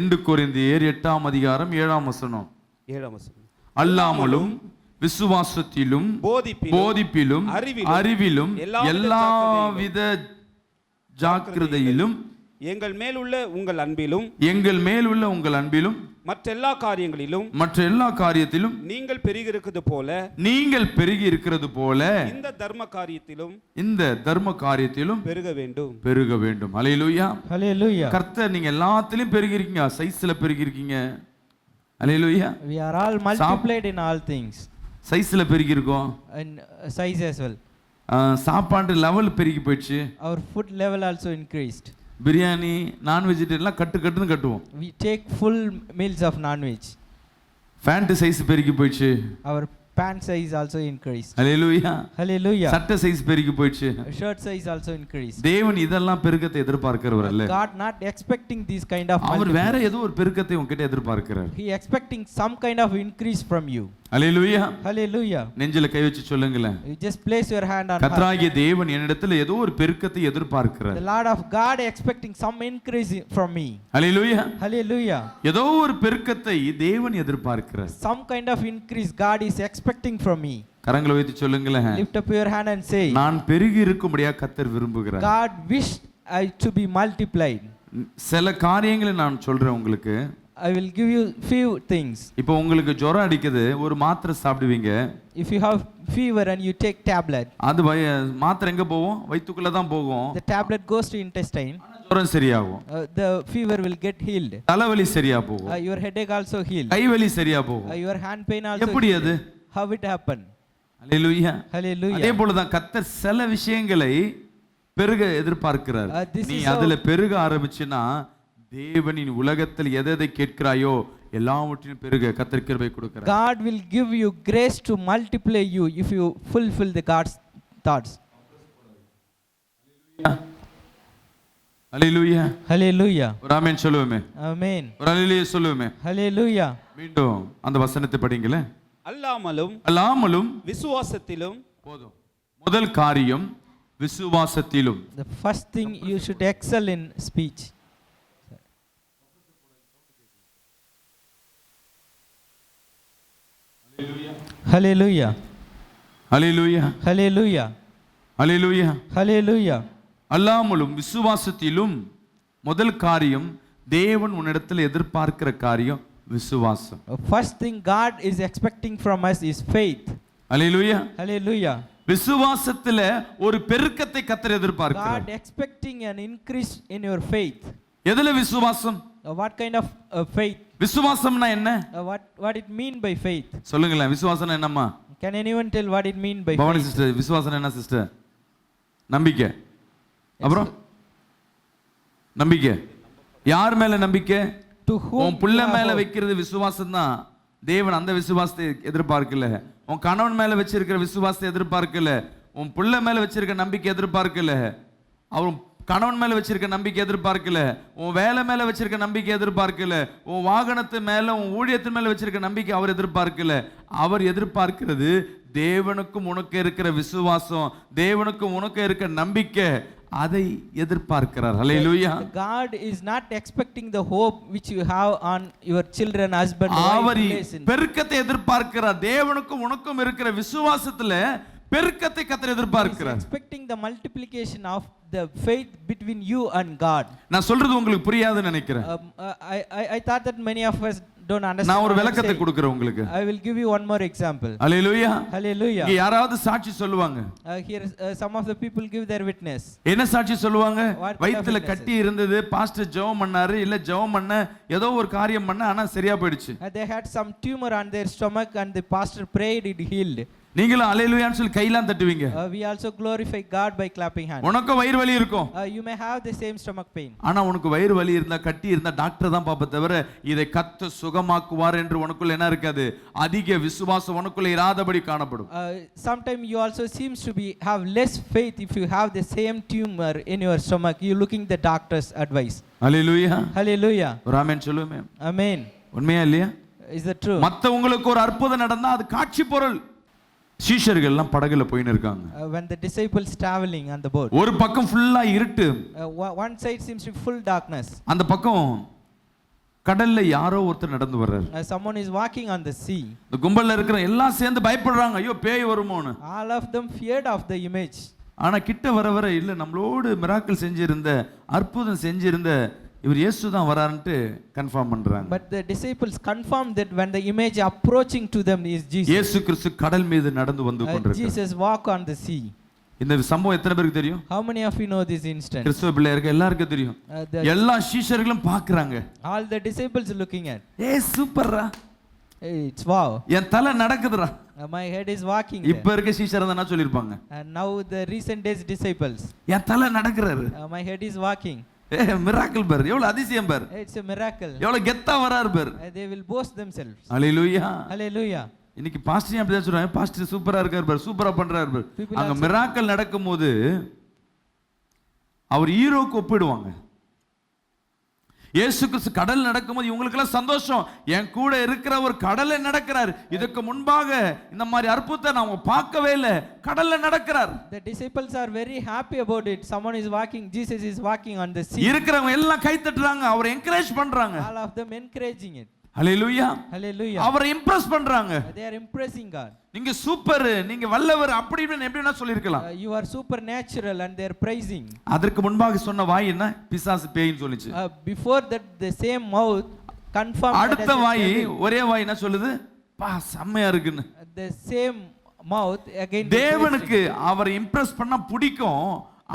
2 கொரிந்தியர் 8ஆம் அதிகாரம் 7ஆம் வசனம். அல்லாமலும் விசுவாசத்திலும் போதிப்பிலும் அறிவிலும் எல்லாவித ஜாக்கிரதையிலும் எங்கள் மேலுள்ள உங்கள் அன்பிலும் மற்ற எல்லா காரியத்திலும் நீங்கள் பெருகி இருக்கிறது போல இந்த தர்ம காரியத்திலும் பெருக வேண்டும். ஹல்லேலூயா. கர்த்தர் நீங்க எல்லாத்திலும் பெருகி இருக்கீங்க. சைஸ்ல பெருகி இருக்கீங்க. ஹல்லேலூயா. We are all multiplied in all things. சைஸ்ல பெருகி இருக்கோம். And size as well. சாப்பாடு லெவல் பெருகி போயிடுச்சு. Our food level also increased. Biryani நான் வெஜிடேரியன்லாம் கட்டுன்னு கட்டுவோம். We take full meals of non-veg. Pant size பெருகி போயிடுச்சு. Our pant size also increased. Hallelujah. Hallelujah. சட்டை சைஸ் பெருகி போயிடுச்சு. Shirt size also increased. தேவன் இதெல்லாம் பெருக்கத்தை எதிர்பார்க்கிறவர் அல்ல. God not expecting these kind of அவர் வேற ஏதோ ஒரு பெருக்கத்தை உன்கிட்ட எதிர்பார்க்கிறார். He expecting some kind of increase from you. Hallelujah. Hallelujah. நெஞ்சில கை வச்சு சொல்லுங்களேன். You just place your hand on கர்த்தராகிய தேவன் என்னிடத்தில் ஏதோ ஒரு பெருக்கத்தை எதிர்பார்க்கிறார். The Lord of God expecting some increase from me. Hallelujah. Hallelujah. ஏதோ ஒரு பெருக்கத்தை தேவன் எதிர்பார்க்கிறார். Some kind of increase God is expecting from me. கரங்களை உயர்த்தி சொல்லுங்களேன். Lift up your hand and say, நான் பெருகி இருக்கும்படியா கர்த்தர் விரும்புகிறார். God wished I to be multiplied. சில காரியங்களை நான் சொல்றேன் உங்களுக்கு. I will give you few things. இப்போ உங்களுக்கு ஜுரம் அடிக்குது, ஒரு மாத்திரை சாப்பிடுவீங்க. If you have fever and you take tablet, அது மாத்திரை எங்க போகும்? வயித்துக்குள்ள தான் போகும். The tablet goes to intestine. ஜுரம் சரியாகும். The fever will get healed. தலைவலி சரியா போகும். Your headache also healed. கைவலி சரியா போகும். Your hand pain also. எப்படி அது? How it happen? Hallelujah. Hallelujah. அதே போல தான் கர்த்தர் சில விஷயங்களை பெருக எதிர்பார்க்கிறார். நீ அதுல பெருக ஆரம்பிச்சினா தேவனின் உலகத்தில் எதை கேட்கிறாயோ எல்லாவற்றையும் பெருக கர்த்தர் கிருபை கொடுக்கிறார். God will give you grace to multiply you if you fulfill the God's thoughts. Hallelujah. Hallelujah. ஒரு ஆமென் சொல்லுவோமே. Amen. ஒரு ஹல்லேலூயா சொல்லுவோமே. Hallelujah. மீண்டும் அந்த வசனத்தை படிங்களே. அல்லாமலும் விசுவாசத்திலும் போதும். முதல் காரியம் விசுவாசத்திலும். The first thing you should excel in speech. Hallelujah. Hallelujah. Hallelujah. Hallelujah. Hallelujah. அல்லாமலும் விசுவாசத்திலும் முதல் காரியம் தேவன் உன்னிடத்தில் எதிர்பார்க்கிற காரியம் விசுவாசம். First thing God is expecting from us is faith. Hallelujah. Hallelujah. விசுவாசத்தில ஒரு பெருக்கத்தை கர்த்தர் எதிர்பார்க்கிறார். God expecting an increase in your faith. எதுல விசுவாசம்? What kind of faith? விசுவாசம்னா என்ன? What it mean by faith? சொல்லுங்களேன். விசுவாசம்னா என்னம்மா? Can anyone tell what it mean by faith? Bhavani sister, விசுவாசம் என்ன சிஸ்டர்? நம்பிக்கை. அப்புறம் நம்பிக்கை. யார் மேல நம்பிக்கை? To whom? உன் புள்ள மேல வைக்கிறது விசுவாசம் தான். தேவன் அந்த விசுவாசத்தை எதிர்பார்க்கல. உன் கணவன் மேல வச்சிருக்கிற விசுவாசத்தை எதிர்பார்க்கல. உன் புள்ள மேல வச்சிருக்க நம்பிக்கை எதிர்பார்க்கல. அவன் கணவன் மேல வச்சிருக்க நம்பிக்கை எதிர்பார்க்கல. உன் வேலை மேல வச்சிருக்க நம்பிக்கை எதிர்பார்க்கல. உன் வாகனத்து மேல உன் ஊழியத்தின் மேல வச்சிருக்க நம்பிக்கை அவர் எதிர்பார்க்கல. அவர் எதிர்பார்க்கிறது தேவனுக்கும் உனக்கு இருக்கிற விசுவாசம், தேவனுக்கும் உனக்கு இருக்கிற நம்பிக்கை, அதை எதிர்பார்க்கிறார். ஹல்லேலூயா. God is not expecting the hope which you have on your children, husband, அவர் பெருக்கத்தை எதிர்பார்க்கிறார். தேவனுக்கும் உனக்கும் இருக்கிற விசுவாசத்துல பெருக்கத்தை கர்த்தர் எதிர்பார்க்கிறார். Expecting the multiplication of the faith between you and God. நான் சொல்றது உங்களுக்கு புரியாதுன்னு நினைக்கிறேன். I thought that many of us don't understand. நான் ஒரு விளக்கத்தை கொடுக்கிறேன் உங்களுக்கு. I will give you one more example. Hallelujah. Hallelujah. இங்க யாராவது சாட்சி சொல்லுவாங்க. Here some of the people give their witness. என்ன சாட்சி சொல்லுவாங்க? வயித்துல கட்டி இருந்தது, பாஸ்டர் ஜெபம் பண்ணாரு, இல்ல ஜெபம் பண்ண ஏதோ ஒரு காரியம் பண்ண, ஆனா சரியா போயிடுச்சு. They had some tumor on their stomach and the pastor prayed, it healed. நீங்களும் ஹல்லேலூயான்னு சொல்லி கையெல்லாம் தட்டுவீங்க. We also glorify God by clapping hands. உனக்கு வயிறு வலி இருக்கும். You may have the same stomach pain. ஆனா உனக்கு வயிறு வலி இருந்தா, கட்டி இருந்தா டாக்டர் தான் பாப்ப தவிர இதை கர்த்தர் சுகமாக்குவார் என்று உனக்குள்ள என்ன இருக்காது? அதிக விசுவாசம் உனக்குள்ள இராதபடி காணப்படும். Sometimes you also seems to be have less faith if you have the same tumor in your stomach. You looking the doctor's advice. Hallelujah. Hallelujah. ஒரு ஆமென் சொல்லுமே. Amen. உண்மையா இல்லையா? Is that true? மத்தவங்களுக்கு ஒரு அற்புதம் நடந்தா அது காட்சி பொருள். சீஷர்கள் எல்லாம் படகுல போயின்னு இருக்காங்க. When the disciples traveling on the boat, ஒரு பக்கம் ஃபுல்லா இருட்டு. one side seems to be full darkness. அந்த பக்கம் கடல்ல யாரோ ஒருத்தர் நடந்து வர்றாரு. Someone is walking on the sea. இந்த கும்பல்ல இருக்கிற எல்லாம் சேர்ந்து பயப்படுறாங்க, ஐயோ பேய் வருமோன்னு. All of them feared of the image. ஆனா கிட்ட வர வர இல்ல, நம்மளோடு மிராக்கிள் செஞ்சிருந்த, அற்புதம் செஞ்சிருந்த இவர் இயேசு தான் வராருன்னு கன்ஃபார்ம் பண்றாங்க. But the disciples confirmed that when the image approaching to them is Jesus. இயேசு கிறிஸ்து கடல் மீது நடந்து வந்து கொண்டிருக்கிறார். Jesus walk on the sea. இந்த சம்பவம் எத்தனை பேருக்கு தெரியும்? How many of you know this instance? கிறிஸ்துவ பிள்ளையருக்கு எல்லாருக்கும் தெரியும். எல்லா சீஷர்களும் பார்க்கறாங்க. All the disciples looking at. ஏய் சூப்பர்ரா. It's wow. என் தலை நடக்குதுடா. My head is walking. இப்ப இருக்க சீஷர் தான் சொல்லிருப்பாங்க. And now the recent days disciples. என் தலை நடக்குறாரு. My head is walking. Miracle பார், எவ்வளவு அதிசயம் பார். It's a miracle. எவ்வளவு கெத்தா வராரு பார். They will boast themselves. ஹalleluya. Hallelujah. இன்னைக்கு பாஸ்டர் அப்படி தான் சொல்றாங்க, பாஸ்டர் சூப்பரா இருக்காரு பார், சூப்பரா பண்றாரு பார். அங்க மிராக்கிள் நடக்கும்போது அவர் ஹீரோக்கு ஒப்பிடுவாங்க. இயேசு கிறிஸ்து கடல் நடக்கும்போது இவங்களுக்கு எல்லாம் சந்தோஷம், என் கூட இருக்கிற ஒரு கடல்ல நடக்கிறார். இதுக்கு முன்பாக இந்த மாதிரி அற்புதத்தை நாம பார்க்கவே இல்லை, கடல்ல நடக்கிறார். The disciples are very happy about it. Someone is walking, Jesus is walking on the sea. இருக்கிறவங்க எல்லாம் கை தட்டுறாங்க, அவரை என்கரேஜ் பண்றாங்க. All of them encouraging it. Hallelujah. Hallelujah. அவரை இம்ப்ரெஸ் பண்றாங்க. They are impressing God. நீங்க சூப்பர், நீங்க வல்லவர் அப்படி இப்படி எப்படினா சொல்லிருக்கலாம். You are supernatural and they are praising. அதற்கு முன்பாக சொன்ன வாய் என்ன? பிசாசு பேய்ன்னு சொல்லுச்சு. Before that the same mouth confirmed. அடுத்த வாய் ஒரே வாய் என்ன சொல்லுது? பா செம்மையா இருக்குன்னு. The same mouth again. தேவனுக்கு அவரை இம்ப்ரெஸ் பண்ணா பிடிக்கும்,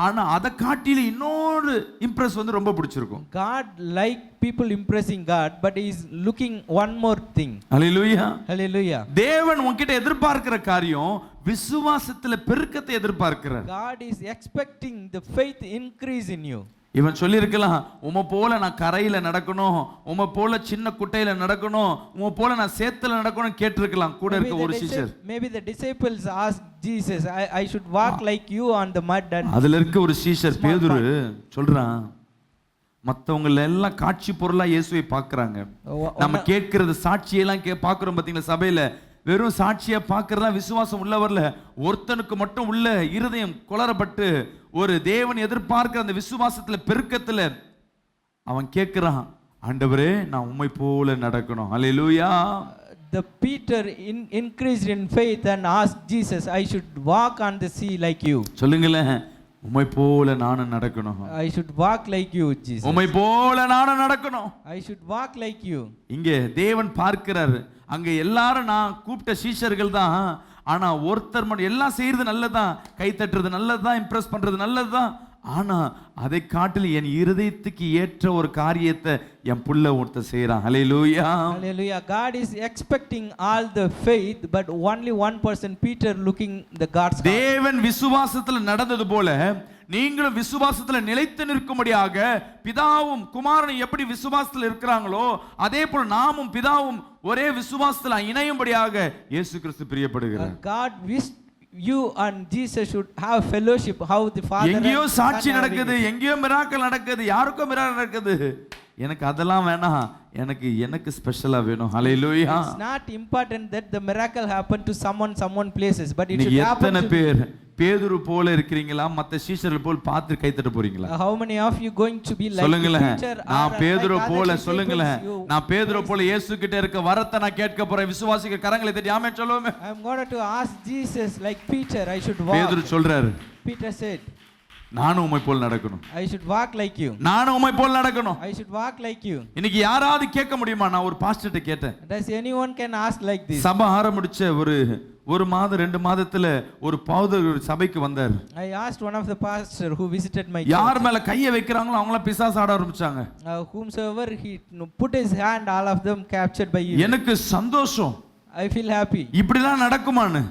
ஆனா அத காட்டில இன்னொரு இம்ப்ரெஸ் வந்து ரொம்ப பிடிச்சிருக்கும். God like people impressing God, but he is looking one more thing. Hallelujah. Hallelujah. தேவன் உன்கிட்ட எதிர்பார்க்கிற காரியம் விசுவாசத்துல பெருக்கத்தை எதிர்பார்க்கிறார். God is expecting the faith increase in you. இவன் சொல்லியிருக்கலாம், உம போல நான் கரையில நடக்கணும், உம போல சின்ன குட்டையில நடக்கணும், உம போல நான் சேத்துல நடக்கணும் கேட்டிருக்கலாம் கூட இருக்க ஒரு சீஷர். Maybe the disciples asked Jesus, I should walk like you on the mud. And அதுல இருக்க ஒரு சீஷர் பேதுரு சொல்றான், மத்தவங்க எல்லாம் காட்சி பொருளா இயேசுவை பார்க்கறாங்க, நம்ம கேட்கிறது சாட்சியெல்லாம் பார்க்கிறோம் பாத்தீங்களா சபையில, வெறும் சாட்சியா பார்க்கறதா விசுவாசம் உள்ளவர்ல. ஒருத்தனுக்கு மட்டும் உள்ள இருதயம் குளறப்பட்டு ஒரு தேவன் எதிர்பார்க்கிற அந்த விசுவாசத்துல பெருக்கத்துல அவன் கேட்கிறான், ஆண்டவரே நான் உம்மை போல நடக்கணும். ஹalleluya. The Peter increased in faith and asked Jesus, I should walk on the sea like you. சொல்லுங்களேன், உம்மை போல நானும் நடக்கணும். I should walk like you, Jesus. உம்மை போல நானும் நடக்கணும். I should walk like you. இங்கே தேவன் பார்க்கிறாரு, அங்க எல்லாரும் நான் கூப்பிட்ட சீஷர்கள் தான், ஆனா ஒருத்தர் மட்டும் எல்லாம் செய்யறது நல்லதுதான், கை தட்டுறது நல்லதுதான், இம்ப்ரெஸ் பண்றது நல்லதுதான், ஆனா அதை காட்டில் என் இருதயத்துக்கு ஏற்ற ஒரு காரியத்தை என் புள்ள ஒருத்தர் செய்யறான். ஹalleluya. Hallelujah. God is expecting all the faith, but only one person, Peter, looking the God's heart. தேவன் விசுவாசத்துல நடந்தது போல நீங்களும் விசுவாசத்துல நிலைத்து நிற்கும்படியாக பிதாவும் குமாரனும் எப்படி விசுவாசத்துல இருக்கிறாங்களோ அதே போல நாமும் பிதாவும் ஒரே விசுவாசத்துல இணையும்படியாக இயேசு கிறிஸ்து பிரியப்படுகிறார். God wished you and Jesus should have fellowship, how the Father. எங்கேயோ சாட்சி நடக்குது, எங்கேயோ மிராக்கிள் நடக்குது, யாருக்கோ மிராக்கிள் நடக்குது, எனக்கு அதெல்லாம் வேணாம், எனக்கு ஸ்பெஷலா வேணும். ஹalleluya. It's not important that the miracle happened to someone places, but it should happen to பேர் பேதுரு போல இருக்கீங்களா, மத்த சீஷர்கள் போல பார்த்து கை தட்ட போறீங்களா? How many of you going to be like சொல்லுங்களேன், Peter? நான் பேதுரு போல, சொல்லுங்களேன், நான் பேதுரு போல இயேசு கிட்ட இருக்க வரத்தை நான் கேட்க போறேன். விசுவாசிகள் கரங்களை தட்டி ஆமென் சொல்லுவோமே. I am going to ask Jesus like Peter, I should walk. பேதுரு சொல்றாரு, Peter said, நானும் உம்மை போல நடக்கணும். I should walk like you. நானும் உம்மை போல நடக்கணும். I should walk like you. இன்னைக்கு யாராவது கேட்க முடியுமா? நான் ஒரு பாஸ்டர்ட்ட கேட்டேன். Does anyone can ask like this? சபை ஆரம்பிச்ச ஒரு மாதம் 2 மாதத்துல ஒரு பாதர் சபைக்கு வந்தார். I asked one of the pastor who visited my church. யார் மேல கையை வைக்கறாங்களோ அவங்கள பிசாசு ஆட ஆரம்பிச்சாங்க. Whomsoever he put his hand, all of them captured by evil. எனக்கு சந்தோஷம். I feel happy. இப்படிலாம் நடக்குமான்னு.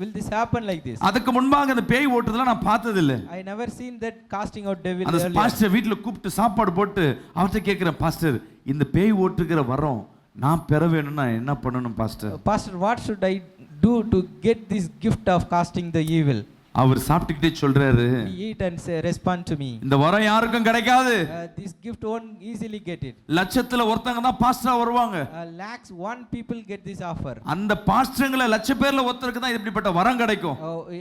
Will this happen like this? அதுக்கு முன்பாக அந்த பேய் ஓட்டுறதெல்லாம் நான் பார்த்தது இல்ல. I never seen that casting out devil. அந்த பாஸ்டர் வீட்ல கூப்பிட்டு சாப்பாடு போட்டு அவர்ட்ட கேக்குறேன், பாஸ்டர் இந்த பேய் ஓட்டுகிற வரம் நான் பெற வேணும்னா என்ன பண்ணணும் pastor? Pastor, what should I do to get this gift of casting the evil? அவர் சாப்பிட்டுக்கிட்டே சொல்றாரு, He eat and say, respond to me. இந்த வரம் யாருக்கும் கிடைக்காது. This gift won't easily get it. லட்சத்துல ஒருத்தங்க தான் பாஸ்டரா வருவாங்க. Lakhs one people get this offer. அந்த பாஸ்டர்ங்கள லட்ச பேர்ல ஒருத்தருக்கு தான் இப்படிப்பட்ட வரம் கிடைக்கும்.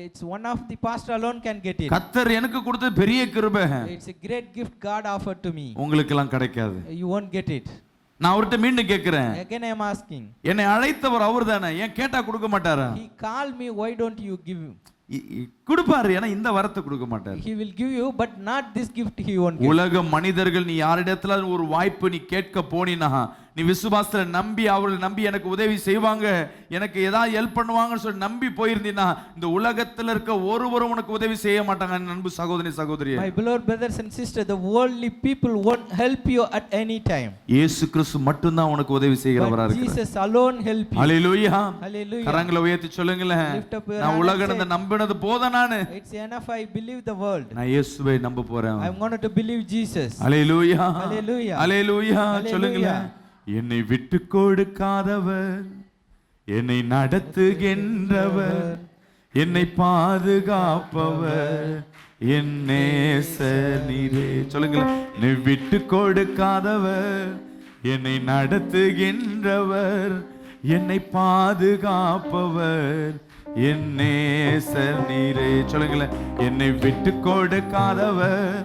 It's one of the pastor alone can get it. கர்த்தர் எனக்கு கொடுத்தது பெரிய கிருபை. It's a great gift God offered to me. உங்களுக்கு எல்லாம் கிடைக்காது. You won't get it. நான் அவர்கிட்ட மீண்டும் கேட்கிறேன், Again I am asking. என்னை அழைத்தவர் அவர்தானே, ஏன் கேட்டா கொடுக்க மாட்டாரா? He called me, why don't you give him? கொடுப்பாரு, ஏன்னா இந்த வரத்தை கொடுக்க மாட்டாரு. He will give you, but not this gift he won't give. உலக மனிதர்கள் நீ யாரிடத்துல ஒரு வாய்ப்பு நீ கேட்க போனினா, நீ விசுவாசத்துல நம்பி அவர்கள் நம்பி எனக்கு உதவி செய்வாங்க, எனக்கு ஏதாவது ஹெல்ப் பண்ணுவாங்கன்னு சொல்லி நம்பி போயிருந்தீனா, இந்த உலகத்துல இருக்க ஒருவரும் உனக்கு உதவி செய்ய மாட்டாங்க. அன்பு சகோதரி சகோதரியே, My beloved brothers and sisters, the worldly people won't help you at any time. இயேசு கிறிஸ்து மட்டும்தான் உனக்கு உதவி செய்கிறவரா But இருக்கிறார். Jesus alone help you. Hallelujah. Hallelujah. கரங்களை உயர்த்தி சொல்லுங்களேன், Lift up your நான் hand உலகத்தை and say, நம்பினது போதும், நானு It's enough, I believe the world. நான் இயேசுவை நம்ப போறேன். I'm going to believe Jesus. Hallelujah. Hallelujah. Hallelujah. Hallelujah. சொல்லுங்களேன், என்னை விட்டு கொடுக்காதவர், என்னை நடத்துகின்றவர், என்னை பாதுகாப்பவர், என் நேசர் நீரே. சொல்லுங்களேன், என்னை விட்டு கொடுக்காதவர், என்னை நடத்துகின்றவர், என்னை பாதுகாப்பவர், என் நேசர் நீரே. சொல்லுங்களேன், என்னை விட்டு கொடுக்காதவர்,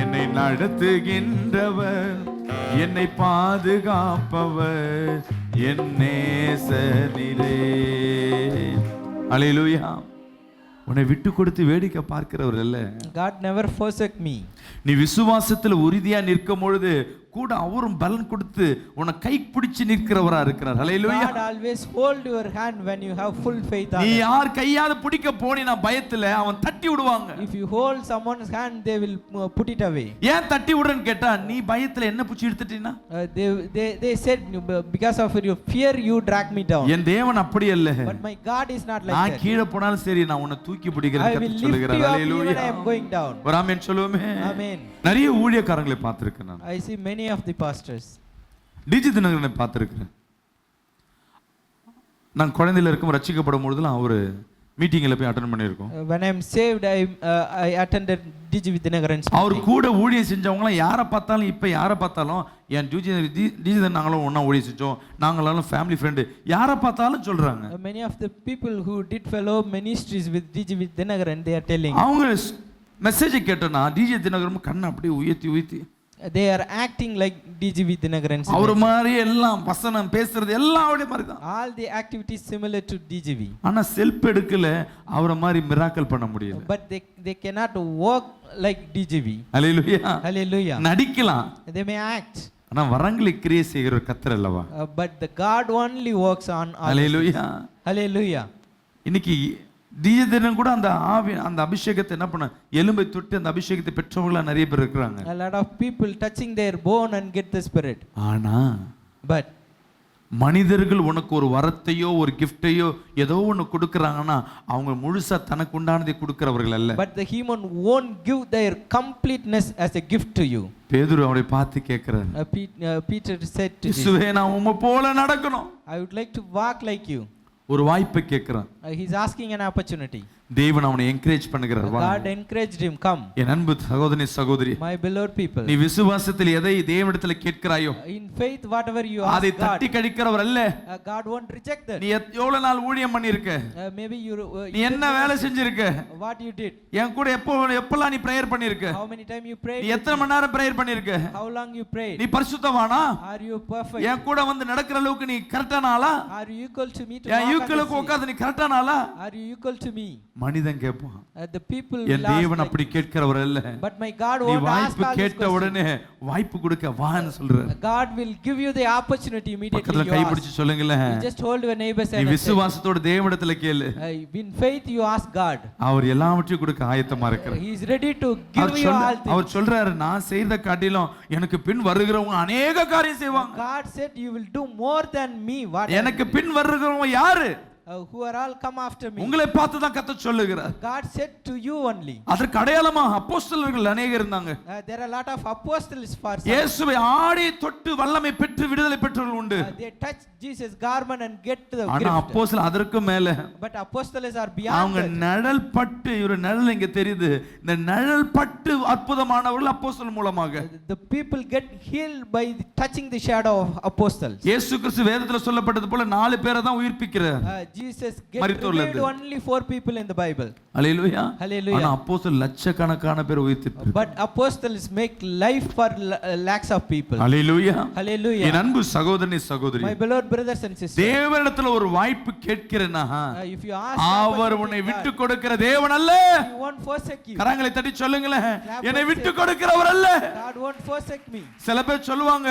என்னை நடத்துகின்றவர், என்னை பாதுகாப்பவர், என் நேசர் நீரே. ஹalleluya. உன்னை விட்டு கொடுத்து வேடிக்கை பார்க்கிறவர் அல்ல. God never forsake me. நீ விசுவாசத்துல உறுதியா நிற்கும் பொழுது கூட அவரும் பலன் கொடுத்து உன்னை கை பிடிச்சு நிற்கிறவரா இருக்கிறார். ஹalleluya. God always hold your hand when you have full faith on நீ it. யார் கையால பிடிக்க போனினா பயத்துல அவன் தட்டி விடுவாங்க. If you hold someone's hand, they will put it away. ஏன் தட்டி விடுறன்னு கேட்டா, நீ பயத்துல என்ன பிடிச்சி எடுத்துட்டீனா? They said, because of your fear you drag me down. என் தேவன் அப்படி அல்ல. But my God is not like நான் that. கீழே போனாலும் சரி, நான் உன்னை தூக்கி பிடிக்கிறேன் I will கர்த்தர் lift சொல்லுகிறார். you up even hallelujah. I am going down. ஒரு ஆமென் சொல்லுவோமே. Amen. நிறைய ஊழியக்காரங்களை பார்த்திருக்கேன் நான். I see many of the pastors. டிஜி தினகரனை பார்த்திருக்கிறேன். நான் குழந்தையில இருக்கும் ரட்சிக்கப்படும் பொழுதுலாம் ஒரு மீட்டிங்ல போய் அட்டெண்ட் பண்ணியிருக்கோம். When I am saved, I attended DG Vidyanagaran's our meeting. கூட ஊழியம் செஞ்சவங்களாம் யாரை பார்த்தாலும் இப்ப யாரை பார்த்தாலும் என் டிஜி நாங்களும் ஒண்ணா ஊழியம் செஞ்சோம், நாங்களும் ஃபேமிலி ஃப்ரெண்டு, யாரை பார்த்தாலும் சொல்றாங்க. Many of the people who did fellow ministries with DG Vidyanagaran, they are telling. அவங்க மெசேஜை கேட்டோன்னா டிஜி தினகரன் கண்ணை அப்படியே உயர்த்தி உயர்த்தி They are acting like DG Vidyanagaran. அவர் மாதிரி எல்லாம் வசனம் பேசுறது எல்லாம் அவரே மாதிரி தான். All the activities similar to DGV. ஆனா செல்ஃப் எடுக்கல, அவரை மாதிரி மிராக்கல் பண்ண முடியல. But they cannot walk like DGV. Hallelujah. Hallelujah. நடிக்கலாம், They may act. ஆனா வரங்களை கிரியை செய்கிற ஒரு கர்த்தர் அல்லவா. But the God only works on all. Hallelujah. Hallelujah. இன்னைக்கு டிஜி தினம் கூட அந்த ஆவி அந்த அபிஷேகத்தை என்ன பண்ண, எலும்பை தொட்டு அந்த அபிஷேகத்தை பெற்றவங்களா நிறைய பேர் இருக்கிறாங்க. A lot of people touching their bone and get the spirit. ஆனா But மனிதர்கள் உனக்கு ஒரு வரத்தையோ ஒரு கிஃப்டையோ ஏதோ ஒன்று கொடுக்குறாங்கன்னா அவங்க முழுசா தனக்கு உண்டானதை கொடுக்கிறவர்கள் அல்ல. But the human won't give their completeness as a gift to you. பேதுரு அவரை பார்த்து கேட்கிறார், Peter said to Jesus, இயேசுவே நான் உம்மை போல நடக்கணும். I would like to walk like you. ஒரு வாய்ப்பை கேட்கிறான். He's asking an opportunity. தேவன் அவனை என்கரேஜ் பண்ணுகிறார். God encouraged him, come. என் அன்பு சகோதரி சகோதரி, My beloved people. நீ விசுவாசத்தில் எதை தேவனிடத்தில் கேட்கிறாயோ In faith, whatever you ask அதை God, தட்டி கழிக்கிறவர் அல்ல. God won't reject that. நீ எவ்வளவு நாள் ஊழியம் பண்ணியிருக்க, Maybe நீ என்ன வேலை செஞ்சிருக்க, what you did, என் கூட எப்பெல்லாம் நீ பிரேயர் பண்ணிருக்க, how many time you prayed, நீ எத்தனை மணி நேரம் பிரேயர் பண்ணிருக்க, how long you prayed, நீ பரிசுத்தவானா, are you perfect, என் கூட வந்து நடக்கிற அளவுக்கு நீ கரெக்டான ஆளா, are you equal to me to N walk on யூக்களுக்கு the sea? உட்கார்ந்து நீ கரெக்டான ஆளா, Are you equal to me? மனிதன் கேட்பான். The people N will ask தேவன் like, அப்படி கேட்கிறவர் அல்ல. but my God நீ won't ask வாய்ப்பு all these கேட்ட questions. உடனே வாய்ப்பு கொடுக்க வான்னு சொல்றார். God will give you the opportunity immediately பக்கத்துல you கை ask. பிடிச்சு சொல்லுங்களேன், You just hold your neighbor's நீ hand and say, விசுவாசத்தோட தேவனிடத்துல கேளு, in faith you ask God. அவர் எல்லாவற்றையும் கொடுக்க ஆயத்தமா இருக்கிறார். He is ready to give you all things. அவர் சொல்றாரு, நான் செய்த காட்டிலும் எனக்கு பின் வருகிறவங்க அநேக காரியம் செய்வாங்க. God said you will do more than me. What எனக்கு பின் வருகிறவங்க யாரு? who are all come after me. உங்களை பார்த்து தான் கர்த்தர் சொல்லுகிறார். God said to you only. அதற்கு அடையாளமா அப்போஸ்தலர்கள் அநேகர் இருந்தாங்க. There are a lot of apostles for some. இயேசுவை ஆடி தொட்டு வல்லமை பெற்று விடுதலை பெற்றவர்கள் உண்டு. They touch Jesus garment and get the ஆனா gift. அப்போஸ்தலர் அதற்கு மேல, But apostles are beyond அவங்க that. நிழல் பட்டு, இவரு நிழல் இங்க தெரியுது, இந்த நிழல் பட்டு அற்புதமானவர்கள் அப்போஸ்தலர் மூலமாக. The people get healed by touching the shadow of apostles. இயேசு கிறிஸ்து வேதத்துல சொல்லப்பட்டது போல 4 பேரை தான் உயிர்ப்பிக்கிறார். Jesus get மரித்தோர்ல revealed இருந்து. only 4 people in the Bible. Hallelujah. Hallelujah. ஆனா அப்போஸ்தலர் லட்சக்கணக்கான பேர் உயிர்த்திருப்பாங்க. But apostles make life for lakhs of people. Hallelujah. Hallelujah. என் அன்பு சகோதரனே சகோதரி, My beloved brothers and sisters, தேவனிடத்துல ஒரு வாய்ப்பு கேட்கிறேனா, if you ask அவர் உன்னை விட்டு கொடுக்கிற தேவன் அல்ல. He won't forsake you. கரங்களை தட்டி சொல்லுங்களேன், என்னை விட்டு கொடுக்கிறவர் அல்ல. God won't forsake me. சில பேர் சொல்லுவாங்க,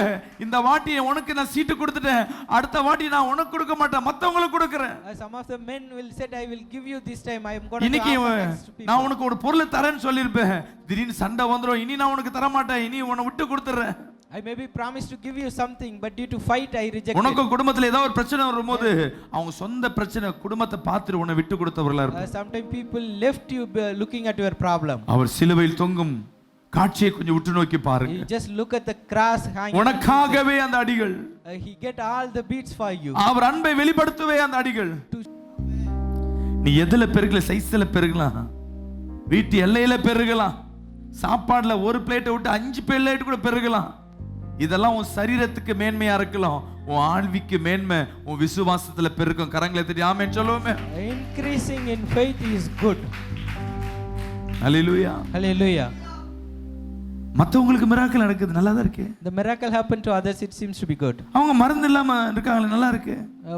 இந்த வாட்டி உனக்கு நான் சீட்டு கொடுத்துட்டேன், அடுத்த வாட்டி நான் உனக்கு கொடுக்க மாட்டேன், மத்தவங்களுக்கு கொடுக்கிறேன். Some of the men will say, I will give you this time, I am going to இன்னைக்கு offer next to people. நான் உனக்கு ஒரு பொருளை தரேன்னு சொல்லியிருப்பேன், திடீர்னு சண்டை வந்துரும், இனி நான் உனக்கு தர மாட்டேன், இனி உன்னை விட்டு கொடுத்துறேன். I may be promised to give you something, but due to fight I reject உனக்கு it. குடும்பத்துல ஏதாவது ஒரு பிரச்சனை வரும்போது அவங்க சொந்த பிரச்சனை குடும்பத்தை பார்த்துட்டு உன்னை விட்டு கொடுத்தவர்களா இருப்பாங்க. Sometimes people left you looking at your problem. அவர் சிலுவையில் தொங்கும் காட்சியை கொஞ்சம் உற்று நோக்கி பாருங்க. You just look at the cross hanging. உனக்காகவே அந்த அடிகள். He get all the beats for you. அவர் அன்பை வெளிப்படுத்தவே அந்த அடிகள். நீ எதுல பெருகல, சைஸ்ல பெருகலாம், வீட்டு எல்லையில பெருகலாம், சாப்பாடுல ஒரு பிளேட்டை விட்டு 5 பிளேட் கூட பெருகலாம். இதெல்லாம் உன் சரீரத்துக்கு மேன்மையா இருக்கலாம், உன் ஆழ்விக்கு மேன்மை உன் விசுவாசத்துல பெருகும். கரங்களை தட்டி ஆமென் சொல்லுவோமே. Increasing in faith is good. Hallelujah. Hallelujah. மத்தவங்களுக்கு மிராக்கிள் நடக்குது, நல்லா தான் இருக்கு. The miracle happened to others, it seems to be good. அவங்க மருந்து இல்லாம இருக்காங்களே, நல்லா இருக்கு.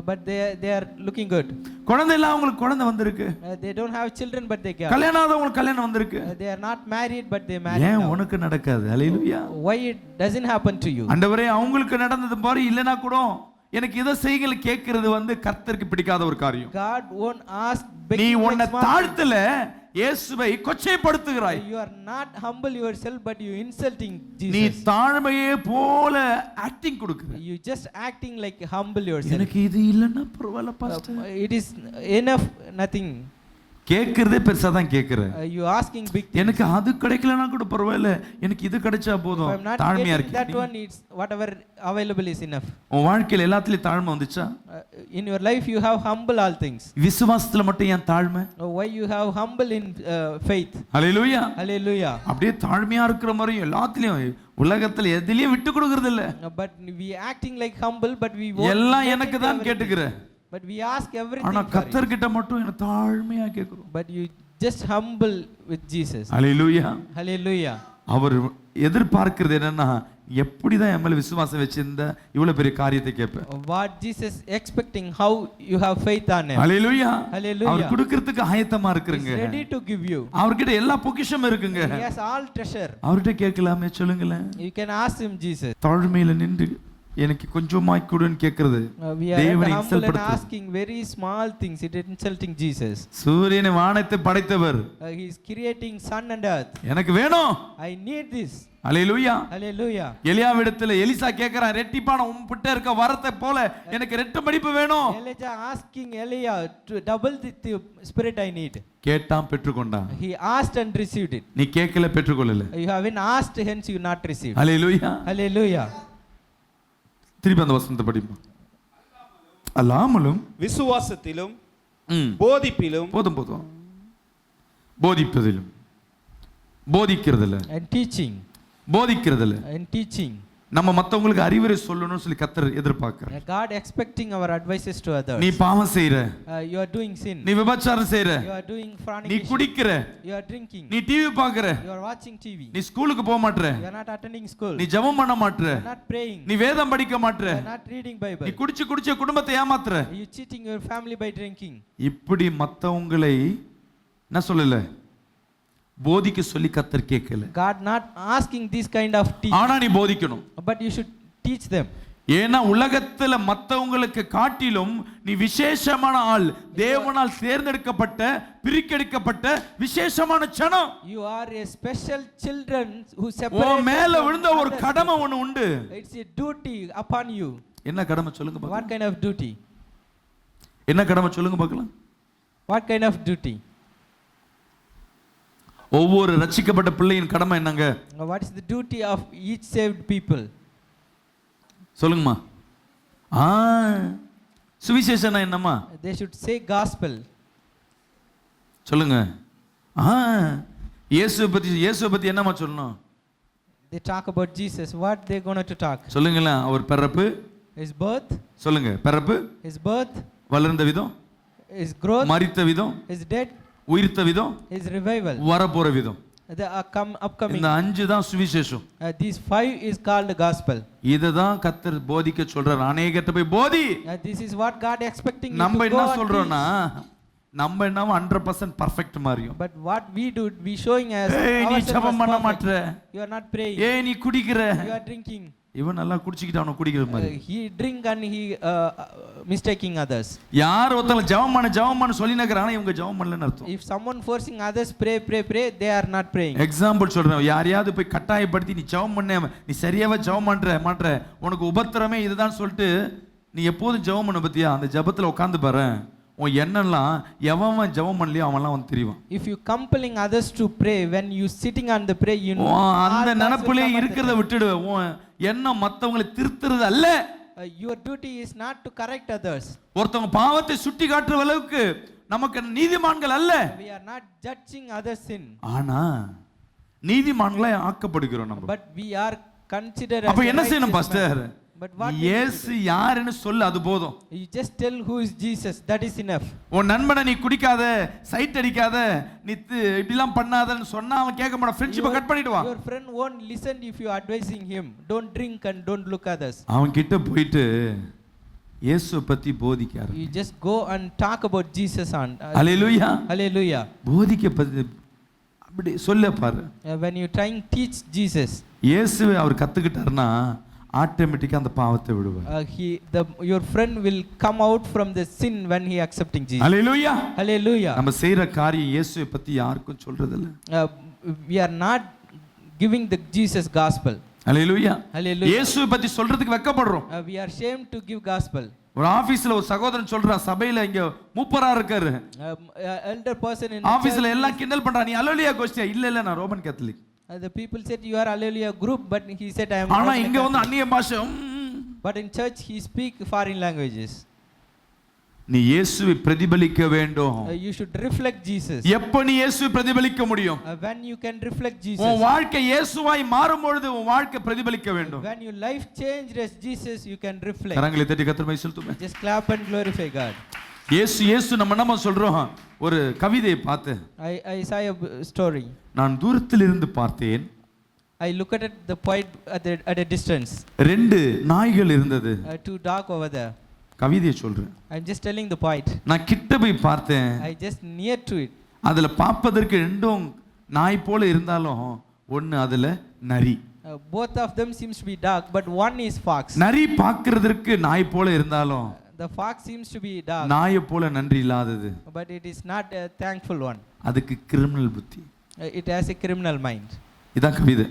But they are looking good. குழந்தை இல்லாம அவங்களுக்கு குழந்தை வந்திருக்கு. They don't have children but they get. கல்யாணம் ஆகாதவங்களுக்கு கல்யாணம் வந்திருக்கு. They are not married but they married. ஏன் now. உனக்கு நடக்காது? ஹல்லேலூயா. Why it doesn't happen to you? ஆண்டவரே, அவங்களுக்கு நடந்தது பாரு, இல்லனா கூட எனக்கு இத செய்யுங்க கேக்குறது கர்த்தருக்கு பிடிக்காத ஒரு காரியம். God won't ask நீ உன்னை தாழ்த்தல, இயேசுவை கொச்சைப்படுத்துகிறாய். You are not humble yourself but you insulting Jesus. நீ தாழ்மையே போல ஆக்டிங் கொடுக்குற. You just acting like humble yourself. எனக்கு இது இல்லன்னா பரவாயில்லை pastor. It is enough, nothing. கேக்குறதே பெருசா தான் கேக்குற. You asking big things. எனக்கு அது கிடைக்கலனா கூட பரவாயில்லை, எனக்கு இது கிடைச்சா போதும். தாழ்மையா இருக்கு. That one, it's whatever available is enough. உன் வாழ்க்கையில எல்லாத்துலயும் தாழ்மை வந்துச்சா? In your life you have humble all things. விசுவாசத்துல மட்டும் ஏன் தாழ்மை? Why you have humble in faith? Hallelujah. Hallelujah. அப்படியே தாழ்மையா இருக்கிற மாதிரி எல்லாத்துலயும் உலகத்துல எதிலையும் விட்டு கொடுக்கிறது இல்ல. But we acting like humble but we எல்லாம் எனக்கு தான் கேட்டுக்கிற. But we ask everything. ஆனா கர்த்தர் கிட்ட மட்டும் என்ன தாழ்மையா கேக்குறோம். But you just humble with Jesus. Hallelujah. Hallelujah. அவர் எதிர்பார்க்கிறது என்னன்னா, எப்படிதான் என் மேல விசுவாசம் வச்சிருந்த இவ்வளவு பெரிய காரியத்தை கேட்பேன். What Jesus expecting, how you have faith on him. Hallelujah. Hallelujah. அவர் கொடுக்கிறதுக்கு ஆயத்தமா இருக்குங்க. He's ready to give you. அவர்கிட்ட எல்லா பொக்கிஷமும் இருக்குங்க. He has all treasure. அவர்கிட்ட கேட்கலாமே, சொல்லுங்களேன். You can ask him Jesus. தாழ்மையில நின்று எனக்கு கொஞ்சமாய் கொடுன்னு கேக்குறது We are தேவனை humble and insult asking very small things. It is insulting Jesus. சூரியனை வானத்தை படைத்தவர் He is creating sun and earth. எனக்கு வேணும். I need this. ஹல்லேலூயா. Hallelujah. எலியாவிடத்துல எலிசா கேக்குறான், ரெட்டிப்பான உன்கிட்ட இருக்க வரத்தை போல எனக்கு ரெட்டு மடிப்பு வேணும். Elijah asking Elia to double the spirit I need. கேட்டான், பெற்றுக்கொண்டான். He asked and received it. நீ கேட்கல, பெற்றுக்கொள்ளல. You haven't asked, hence you not received. Hallelujah. Hallelujah. திருப்பி அந்த வசனத்தை படிப்போம். அல்லாமலும் விசுவாசத்திலும் போதிப்பிலும். போதும் போதும். போதிப்பதிலும், போதிக்கிறதுல, And teaching. போதிக்கிறதுல And teaching. நம்ம மத்தவங்களுக்கு அறிவுரை சொல்லணும்னு சொல்லி கர்த்தர் எதிர்பார்க்கிறார். God expecting our advices to others. நீ பாவம் செய்யற, You are doing sin. நீ விபச்சாரம் செய்யற, You are doing நீ fornication. குடிக்கிற, You are drinking. நீ டிவி பார்க்கற, You are watching TV. நீ ஸ்கூலுக்கு போக மாட்ற, You are not attending school. நீ ஜெபம் பண்ண மாட்ற, You are not praying. நீ வேதம் படிக்க மாட்ற, You are not reading Bible. நீ குடிச்சு குடிச்சு குடும்பத்தை ஏமாத்துற. You cheating your family by drinking. இப்படி மத்தவங்களை என்ன சொல்லல, போதிக்க சொல்லி கர்த்தர் கேட்கல. God not asking this kind of teaching. ஆனா நீ போதிக்கணும். But you should teach them. ஏன்னா உலகத்துல மத்தவங்களுக்கு காட்டிலும் நீ விசேஷமான ஆள், தேவனால் தேர்ந்தெடுக்கப்பட்ட, பிரிக்கெடுக்கப்பட்ட விசேஷமான ஜனம். You are a special children who O separate. மேல விழுந்த ஒரு கடமை ஒண்ணு உண்டு. It's a duty upon you. என்ன கடமை சொல்லுங்க What பார்க்கலாம். kind of duty? என்ன கடமை சொல்லுங்க பார்க்கலாம். What kind of duty? ஒவ்வொரு ரட்சிக்கப்பட்ட பிள்ளையின் கடமை என்னங்க? What is the duty of each saved people? சொல்லுங்கம்மா. சுவிசேஷனா என்னம்மா? They should say gospel. சொல்லுங்க. இயேசுவை பத்தி என்னம்மா சொல்லணும்? They talk about Jesus. What they going to talk? சொல்லுங்களேன். அவர் பிறப்பு, His birth. சொல்லுங்க. பிறப்பு, His birth. வளர்ந்த விதம், His growth, மரித்த விதம், His death, உயிர்த்த விதம், His revival, வரப்போற விதம். the upcoming. இந்த 5 தான் சுவிசேஷம். These 5 is called gospel. இததான் கர்த்தர் போதிக்க சொல்றார். அநேகர்ட்ட போய் போதி. This is what God expecting you நம்ம to என்ன go and சொல்றோம்னா நம்ம என்னவோ 100% பெர்ஃபெக்ட் மாதிரியும். But what we do, we showing as நீ ஜெபம் பண்ண மாட்ற, you are not praying, நீ குடிக்கிற, you are drinking. இவன் நல்லா குடிச்சிக்கிட்டு அவன குடிக்கிற மாதிரி. He drink and he mistaking others. யார் ஒருத்தங்க ஜெபம் பண்ண சொல்லினக்கறானே இவங்க ஜெபம் பண்ணலன்னு அர்த்தம். If someone forcing others pray, they are not praying. Example சொல்றேன், யாரையாவது போய் கட்டாயப்படுத்தி நீ ஜெபம் பண்ண, நீ சரியாவே ஜெபம் மாட்ற, உனக்கு உபத்திரமே இதுதான் சொல்லிட்டு நீ எப்போதும் ஜெபம் பண்ண பத்தியா, அந்த ஜெபத்துல உட்கார்ந்து பாரு, உன் எண்ணெல்லாம் எவன் ஜெபம் பண்ணலையோ அவன்லாம் வந்து தெரியும். If you compelling others to pray, when you sitting on the pray, you know அந்த நினைப்பிலே இருக்கிறத விட்டுடு. உன் எண்ணம் மத்தவங்களை திருத்துறது அல்ல. Your duty is not to correct others. ஒருத்தவங்க பாவத்தை சுட்டி காட்டுற அளவுக்கு நமக்கு நீதிமான்கள் அல்ல. We are not judging others sin. ஆனா நீதிமான்களை ஆக்கப்படுகிறோம் நம்ம. But we are considered. அப்ப என்ன செய்யணும் பாஸ்டர்? But what இயேசு யாருன்னு சொல்லு, அது போதும். You just tell who is Jesus, that is enough. உன் நண்பனை நீ குடிக்காத, சைட் அடிக்காத, நீ இப்படிலாம் பண்ணாதன்னு சொன்னா அவன் கேட்க மாட்டான், ஃப்ரெண்ட்ஷிப்பை கட் பண்ணிடுவான். Your friend won't listen if you are advising him. Don't drink and don't look others. அவன் கிட்ட போயிட்டு இயேசுவை பத்தி போதிக்காரு. You just go and talk about Jesus and hallelujah. Hallelujah. போதிக்க பத்தி அப்படி சொல்ல பாரு. When you trying teach Jesus, இயேசுவை அவர் கத்துக்கிட்டாருன்னா ஆட்டோமேட்டிக்கா அந்த பாவத்தை விடுவார். your friend will come out from the sin when he accepting Jesus. Hallelujah. Hallelujah. நம்ம செய்யற காரியம் இயேசுவை பத்தி யாருக்கும் சொல்றது இல்ல. We are not giving the Jesus gospel. Hallelujah. Hallelujah. இயேசுவை பத்தி சொல்றதுக்கு வெட்கப்படுறோம். We are ashamed to give gospel. ஒரு ஆபீஸ்ல ஒரு சகோதரன் சொல்றான், சபையில இங்க மூப்பரா இருக்காரு, elder person in ஆபீஸ்ல எல்லாம் கிண்டல் பண்றான், நீ ஹல்லேலூயா கோஷ்டியா? இல்ல நான் Roman Catholic. The people said you are Hallelujah group, but he said I am. ஆனா இங்க வந்து அந்நிய பாஷை. But in church he speak foreign languages. நீ இயேசுவை பிரதிபலிக்க வேண்டும். You should reflect Jesus. எப்ப நீ இயேசுவை பிரதிபலிக்க முடியும்? When you can reflect Jesus. உன் வாழ்க்கை இயேசுவாய் மாறும் பொழுது உன் வாழ்க்கை பிரதிபலிக்க வேண்டும். When your life changes as Jesus, you can reflect. கரங்களை தட்டி கர்த்தரை செலுத்துமே. Just clap and glorify God. இயேசு நம்ம நம்ம சொல்றோம். ஒரு கவிதையை பார்த்து, I saw a story. நான் தூரத்தில் இருந்து பார்த்தேன். I looked at the poet at a distance. 2 நாய்கள் இருந்தது. 2 dogs over there. கவிதையை சொல்றேன். I'm just telling the poet. நான் கிட்ட போய் பார்த்தேன். I just near to it. அதுல பார்ப்பதற்கு 2 நாய் போல இருந்தாலும் ஒன்னு அதுல நரி. Both of them seems to be dog, but one is fox. நரி பார்க்கிறதற்கு நாய் போல இருந்தாலும் The fox seems to be dog. நாயை போல நன்றி இல்லாதது. But it is not a thankful one. அதுக்கு கிரிமினல் புத்தி. It has a criminal mind. இதான் கவிதை.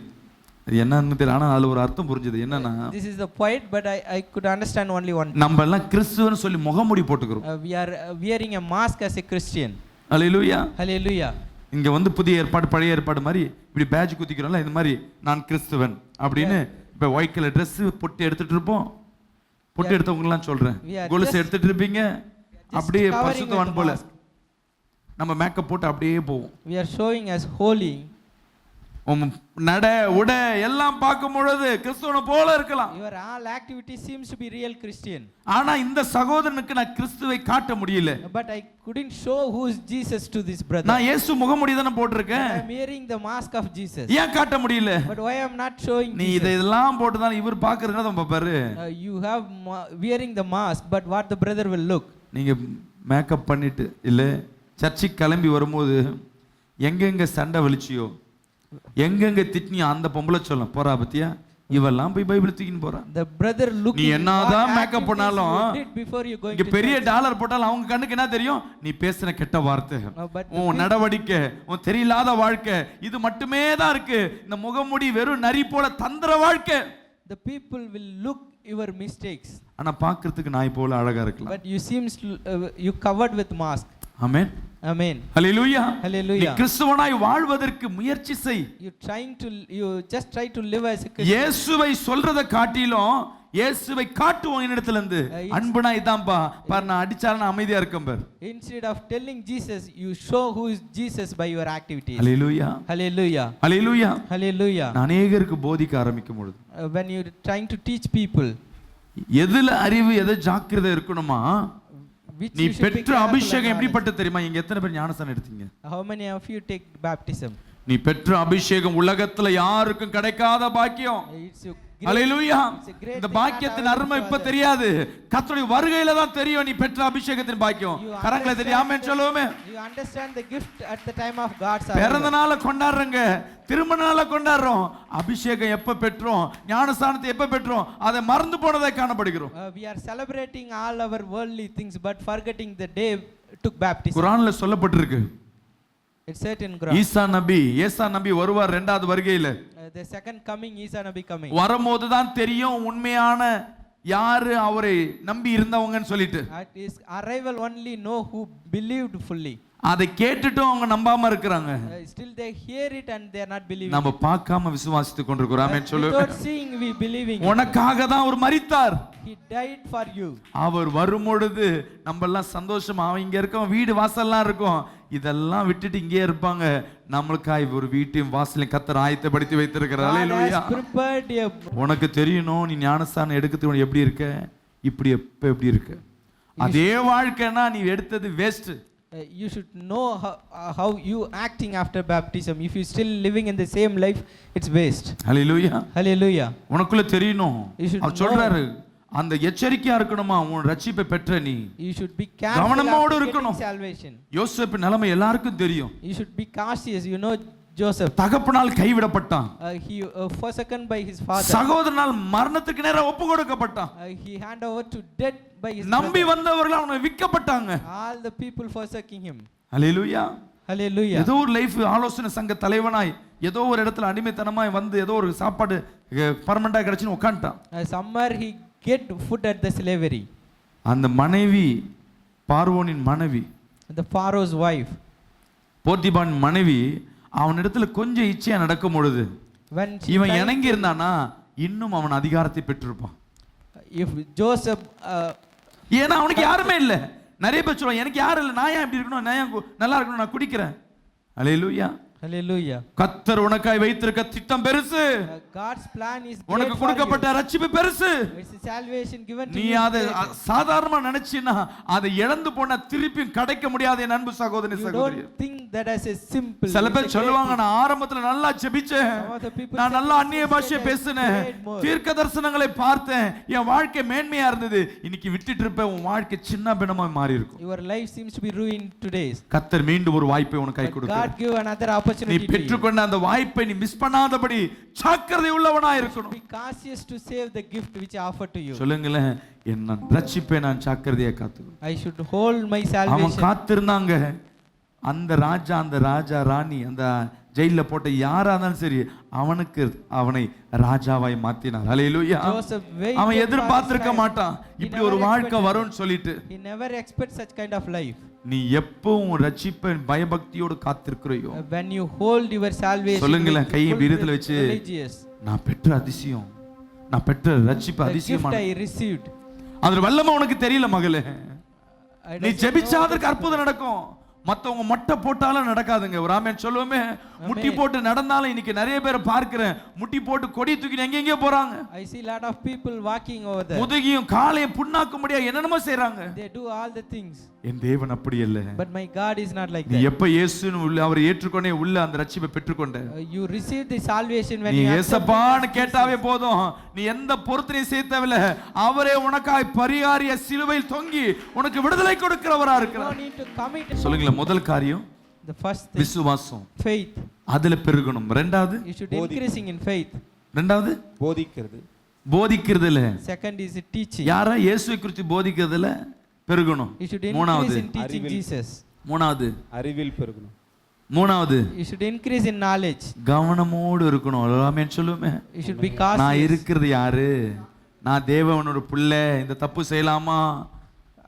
அது என்னன்னு தெரியல, ஆனா அதுல ஒரு அர்த்தம் புரிஞ்சது. என்னன்னா, This is the poet, but I could understand only one. நம்ம எல்லாம் கிறிஸ்துவன்னு சொல்லி முகமூடி போட்டுக்கிறோம். We are wearing a mask as a Christian. Hallelujah. Hallelujah. இங்க வந்து புதிய ஏற்பாடு பழைய ஏற்பாடு மாதிரி இப்படி பேட்ஜ் குத்திக்கிறோம்ல, இந்த மாதிரி நான் கிறிஸ்துவன் அப்படின்னு இப்ப ஒயிட் கலர் Dress பொட்டு எடுத்துட்டு இருப்போம். பொட்டு எடுத்தவங்க எல்லாம் சொல்றேன், கொலுசு எடுத்துட்டு இருப்பீங்க, அப்படியே பரிசுத்தவான் போல நம்ம மேக்கப் போட்டு அப்படியே போவோம். We are showing as holy. நட உட எல்லாம் பார்க்கும் பொழுது கிறிஸ்துவனை போல இருக்கலாம். Your all activity seems to be real Christian. ஆனா இந்த சகோதரனுக்கு நான் கிறிஸ்துவை காட்ட முடியல. But I couldn't show who is Jesus to this brother. நான் இயேசு முகமூடி தான போட்டுருக்கேன். I am wearing the mask of Jesus. ஏன் காட்ட முடியல? But why I am not showing? நீ இதெல்லாம் போட்டு தான் இவர் பார்க்கறத தான் பாப்பாரு. You have wearing the mask, but what the brother will look. நீங்க மேக்கப் பண்ணிட்டு இல்ல சர்ச்சுக்கு கிளம்பி வரும்போது எங்கெங்க சண்டை வலிச்சியோ, எங்கெங்க திட்டினியோ அந்த பொம்பளை சொல்ல போறா பத்தியா, இவெல்லாம் போய் பைபிள் தூக்கின்னு போறா. The brother looking. நீ என்னதான் மேக்கப் பண்ணாலும் இங்க to பெரிய டாலர் போட்டாலும் அவங்க கண்ணுக்கு என்ன தெரியும்? நீ பேசின கெட்ட வார்த்தை, உன் நடவடிக்கை, உன் தெரியலாத வாழ்க்கை, இது மட்டுமே தான் இருக்கு. இந்த முகமூடி வெறும் நரி போல தந்திர வாழ்க்கை. The people will look your mistakes. ஆனா பார்க்கிறதுக்கு நாய் போல அழகா இருக்கலாம். But you seems you covered with mask. Amen. Amen. Hallelujah. Hallelujah. நீ கிறிஸ்துவனாய் வாழ்வதற்கு முயற்சி செய். You just try to live as a Christian. இயேசுவை சொல்றத காட்டிலும் இயேசுவை காட்டுவோம் என்னிடத்துல இருந்து. அன்புனா இதான்பா பார், நான் அடிச்சாலும் நான் அமைதியா இருக்கேன் பார். Instead of telling Jesus, you show who is Jesus by your activities. Hallelujah. Hallelujah. Hallelujah. Hallelujah. அநேகருக்கு போதிக்க ஆரம்பிக்கும் பொழுது when you trying to teach people, எதுல அறிவு எதை ஜாக்கிரதை இருக்கணுமா, which நீ you should be பெற்ற careful and அபிஷேகம் knowledge. எப்படிப்பட்ட தெரியுமா? இங்க எத்தனை பேர் ஞானஸ்தானம் எடுத்தீங்க? How many of you take baptism? நீ பெற்ற அபிஷேகம் உலகத்துல யாருக்கும் கிடைக்காத பாக்கியம். It's a great, hallelujah. it's a great இந்த thing பாக்கியத்தின் not அருமை available இப்ப to others. தெரியாது. கர்த்தருடைய வருகையில தான் தெரியும் நீ பெற்ற அபிஷேகத்தின் பாக்கியம். You கரங்களை தட்டி ஆமென் understand சொல்லுவோமே. You understand the gift at the time of God's பிறந்த arrival. நாளை கொண்டாடுறங்க, திருமண நாளை கொண்டாடுறோம். அபிஷேகம் எப்ப பெற்றோம், ஞானஸ்தானத்தை எப்ப பெற்றோம், அதை மறந்து போனதை காணப்படுகிறோம். We are celebrating all our worldly things but forgetting the day took baptism. குர்ஆன்ல சொல்லப்பட்டிருக்கு. It's said in Quran. ஏசா நபி வருவார் இரண்டாவது வருகையில. The second coming, Isa Nabi coming. வரும்போது தான் தெரியும் உண்மையான யாரு அவரை நம்பி இருந்தவங்கன்னு சொல்லிட்டு. At his arrival only know who believed fully. அதை கேட்டுட்டும் அவங்க நம்பாம இருக்கிறாங்க. Still they hear it and they are not believing. நம்ம பார்க்காம விசுவாசித்து கொண்டிருக்கிறோம். ஆமென் சொல்லுங்க. Without seeing we believing. உனக்காக தான் அவர் மரித்தார். He died for you. அவர் வரும்பொழுது நம்ம எல்லாம் சந்தோஷமா இங்க இருக்கோம், வீடு வாசல்லாம் இருக்கும், இதெல்லாம் விட்டுட்டு இங்கே இருப்பாங்க. நம்மளுக்காய் ஒரு வீட்டையும் வாசலையும் கர்த்தர் ஆயத்தப்படுத்தி வைத்திருக்கிறார். அல்லேலூயா. Prepared a உனக்கு தெரியணும் நீ ஞானஸ்தானம் எடுக்கிறதுக்கு எப்படி இருக்க, இப்படி எப்படி இருக்க. அதே வாழ்க்கைனா நீ எடுத்தது waste. you should know how you acting after baptism. If you still living in the same life, it's waste. Hallelujah. Hallelujah. உனக்குள்ள தெரியணும். You should அவர் சொல்றாரு அந்த எச்சரிக்கையா இருக்கணுமா, உன் ரட்சிப்பை பெற்ற நீ You should be careful கவனமோடு after இருக்கணும். getting salvation. யோசேப்பு நிலைமை எல்லாருக்கும் தெரியும். You should be cautious. You know Joseph. தகப்பனால் கைவிடப்பட்டான். He forsaken by his father. சகோதரனால் மரணத்துக்கு நேரா ஒப்பு கொடுக்கப்பட்டான். He hand over to death by his நம்பி brother. வந்தவர்கள் அவனை விற்கப்பட்டாங்க. All the people forsaking him. Hallelujah. Hallelujah. ஏதோ ஒரு லைஃப் ஆலோசனை சங்க தலைவனாய் ஏதோ ஒரு இடத்துல அடிமைத்தனமாய் வந்து ஏதோ ஒரு சாப்பாடு பர்மனண்டா கிடைச்சுன்னு உட்காந்துட்டான். Somewhere he get food at the slavery. அந்த மனைவி பார்வோனின் மனைவி, The Pharaoh's wife. போத்திபான் மனைவி அவனிடத்துல கொஞ்சம் இச்சையா நடக்கும் பொழுது When she இவன் tried இணங்கி இருந்தானா இன்னும் அவன் அதிகாரத்தை பெற்றிருப்பான். if Joseph ஏன்னா அவனுக்கு யாருமே இல்ல. நிறைய பேர் சொல்லுவாங்க எனக்கு யாரும் இல்லை, நான் ஏன் இப்படி இருக்கணும், நான் ஏன் நல்லா இருக்கணும், நான் குடிக்கிறேன். அல்லேலூயா. Hallelujah. கர்த்தர் உனக்காய் வைத்திருக்க திட்டம் பெருசு. God's plan is great உனக்கு for கொடுக்கப்பட்ட you. ரட்சிப்பு பெருசு. It's a salvation given to நீ you. அதை சாதாரணமா நினைச்சினா அதை இழந்து போனா திருப்பி கிடைக்க முடியாது. என் அன்பு சகோதரி You சகோதரி, don't think that as a simple. சில it's a பேர் great சொல்லுவாங்க thing. நான் ஆரம்பத்துல நல்லா ஜெபிச்சேன், Some of the people நான் say, நல்லா அந்நிய பாஷையை பேசினேன், prayed more. தீர்க்க தரிசனங்களை பார்த்தேன், என் வாழ்க்கை மேன்மையா இருந்தது. இன்னைக்கு விட்டுட்டு இருப்ப உன் வாழ்க்கை சின்ன பின்னமா மாறி இருக்கும். Your life seems to be ruined today. கர்த்தர் மீண்டும் ஒரு வாய்ப்பை உனக்கு கை But கொடுக்கிறார். God give another நீ opportunity to you. பெற்றுக்கொண்ட அந்த வாய்ப்பை நீ மிஸ் பண்ணாதபடி ஜாக்கிரதை உள்ளவனா இருக்கணும். Be cautious to save the gift which I offer to you. சொல்லுங்களேன், என்ன ரட்சிப்பை நான் ஜாக்கிரதையா காத்துக்கணும். I should hold my அவன் salvation. காத்திருந்தாங்க. அந்த ராஜா ராணி அந்த ஜெயில போட்ட யாரா இருந்தாலும் சரி அவனுக்கு அவனை ராஜாவாய் மாத்தினார். ஹல்லேலூயா. Joseph waited அவன் for எதிர்பார்த்திருக்க his life. மாட்டான் He இப்படி ஒரு never வாழ்க்கை expected. வரும்னு சொல்லிட்டு. He never expects such kind of life. நீ எப்பவும் ரட்சிப்பை பயபக்தியோடு காத்திருக்கிறையோ, When you hold your salvation சொல்லுங்களேன், with கையை full விருதுல வச்சு religious, நான் பெற்ற அதிசயம், நான் பெற்ற ரட்சிப்பு the gift அதிசயமான, I received. அது வல்லமை உனக்கு தெரியல மகளே. I நீ doesn't ஜெபிச்சா know அதற்கு அற்புதம் நடக்கும். மத்தவங்க மொட்டை போட்டாலும் நடக்காதுங்க. ஒரு ஆமென் சொல்லுவோமே. முட்டி போட்டு நடந்தாலும் இன்னைக்கு நிறைய பேரை பார்க்கிறேன், முட்டி போட்டு கொடி தூக்கி எங்கெங்கே போறாங்க. I see lot of people walking over there. முதுகியும் காலையும் புண்ணாக்கும்படியா என்னென்னமோ செய்றாங்க. They do all the things. என் தேவன் அப்படி இல்ல. But my God is not like நீ that. எப்ப இயேசுன்னு உள்ள அவரை ஏற்றுக்கொண்டே உள்ள அந்த ரட்சிப்பை பெற்றுக்கொண்ட, You receive the salvation when நீ you accept ஏசப்பான்னு Jesus. கேட்டாவே போதும். நீ எந்த பொருத்தனையும் சேர்த்தவில்லை, அவரே உனக்காய் பரிகாரிய சிலுவையில் தொங்கி உனக்கு விடுதலை கொடுக்கிறவரா You இருக்கிறார். don't need to commit. சொல்லுங்களேன், முதல் காரியம் The first thing, விசுவாசம், faith. அதுல பெருகணும். ரெண்டாவது You should increasing in faith. ரெண்டாவது போதிக்கிறது. போதிக்கிறதுல, Second is teaching. யாரா இயேசுவை குறித்து போதிக்கிறதுல பெருகணும். You should மூணாவது increase in teaching அறிவில். Jesus. மூணாவது அறிவில் பெருகணும். மூணாவது You should increase in knowledge. கவனமோடு இருக்கணும். எல்லாமே சொல்லுமே, You should be நான் cautious. இருக்கிறது யாரு, நான் தேவனோட பிள்ளை, இந்த தப்பு செய்யலாமா,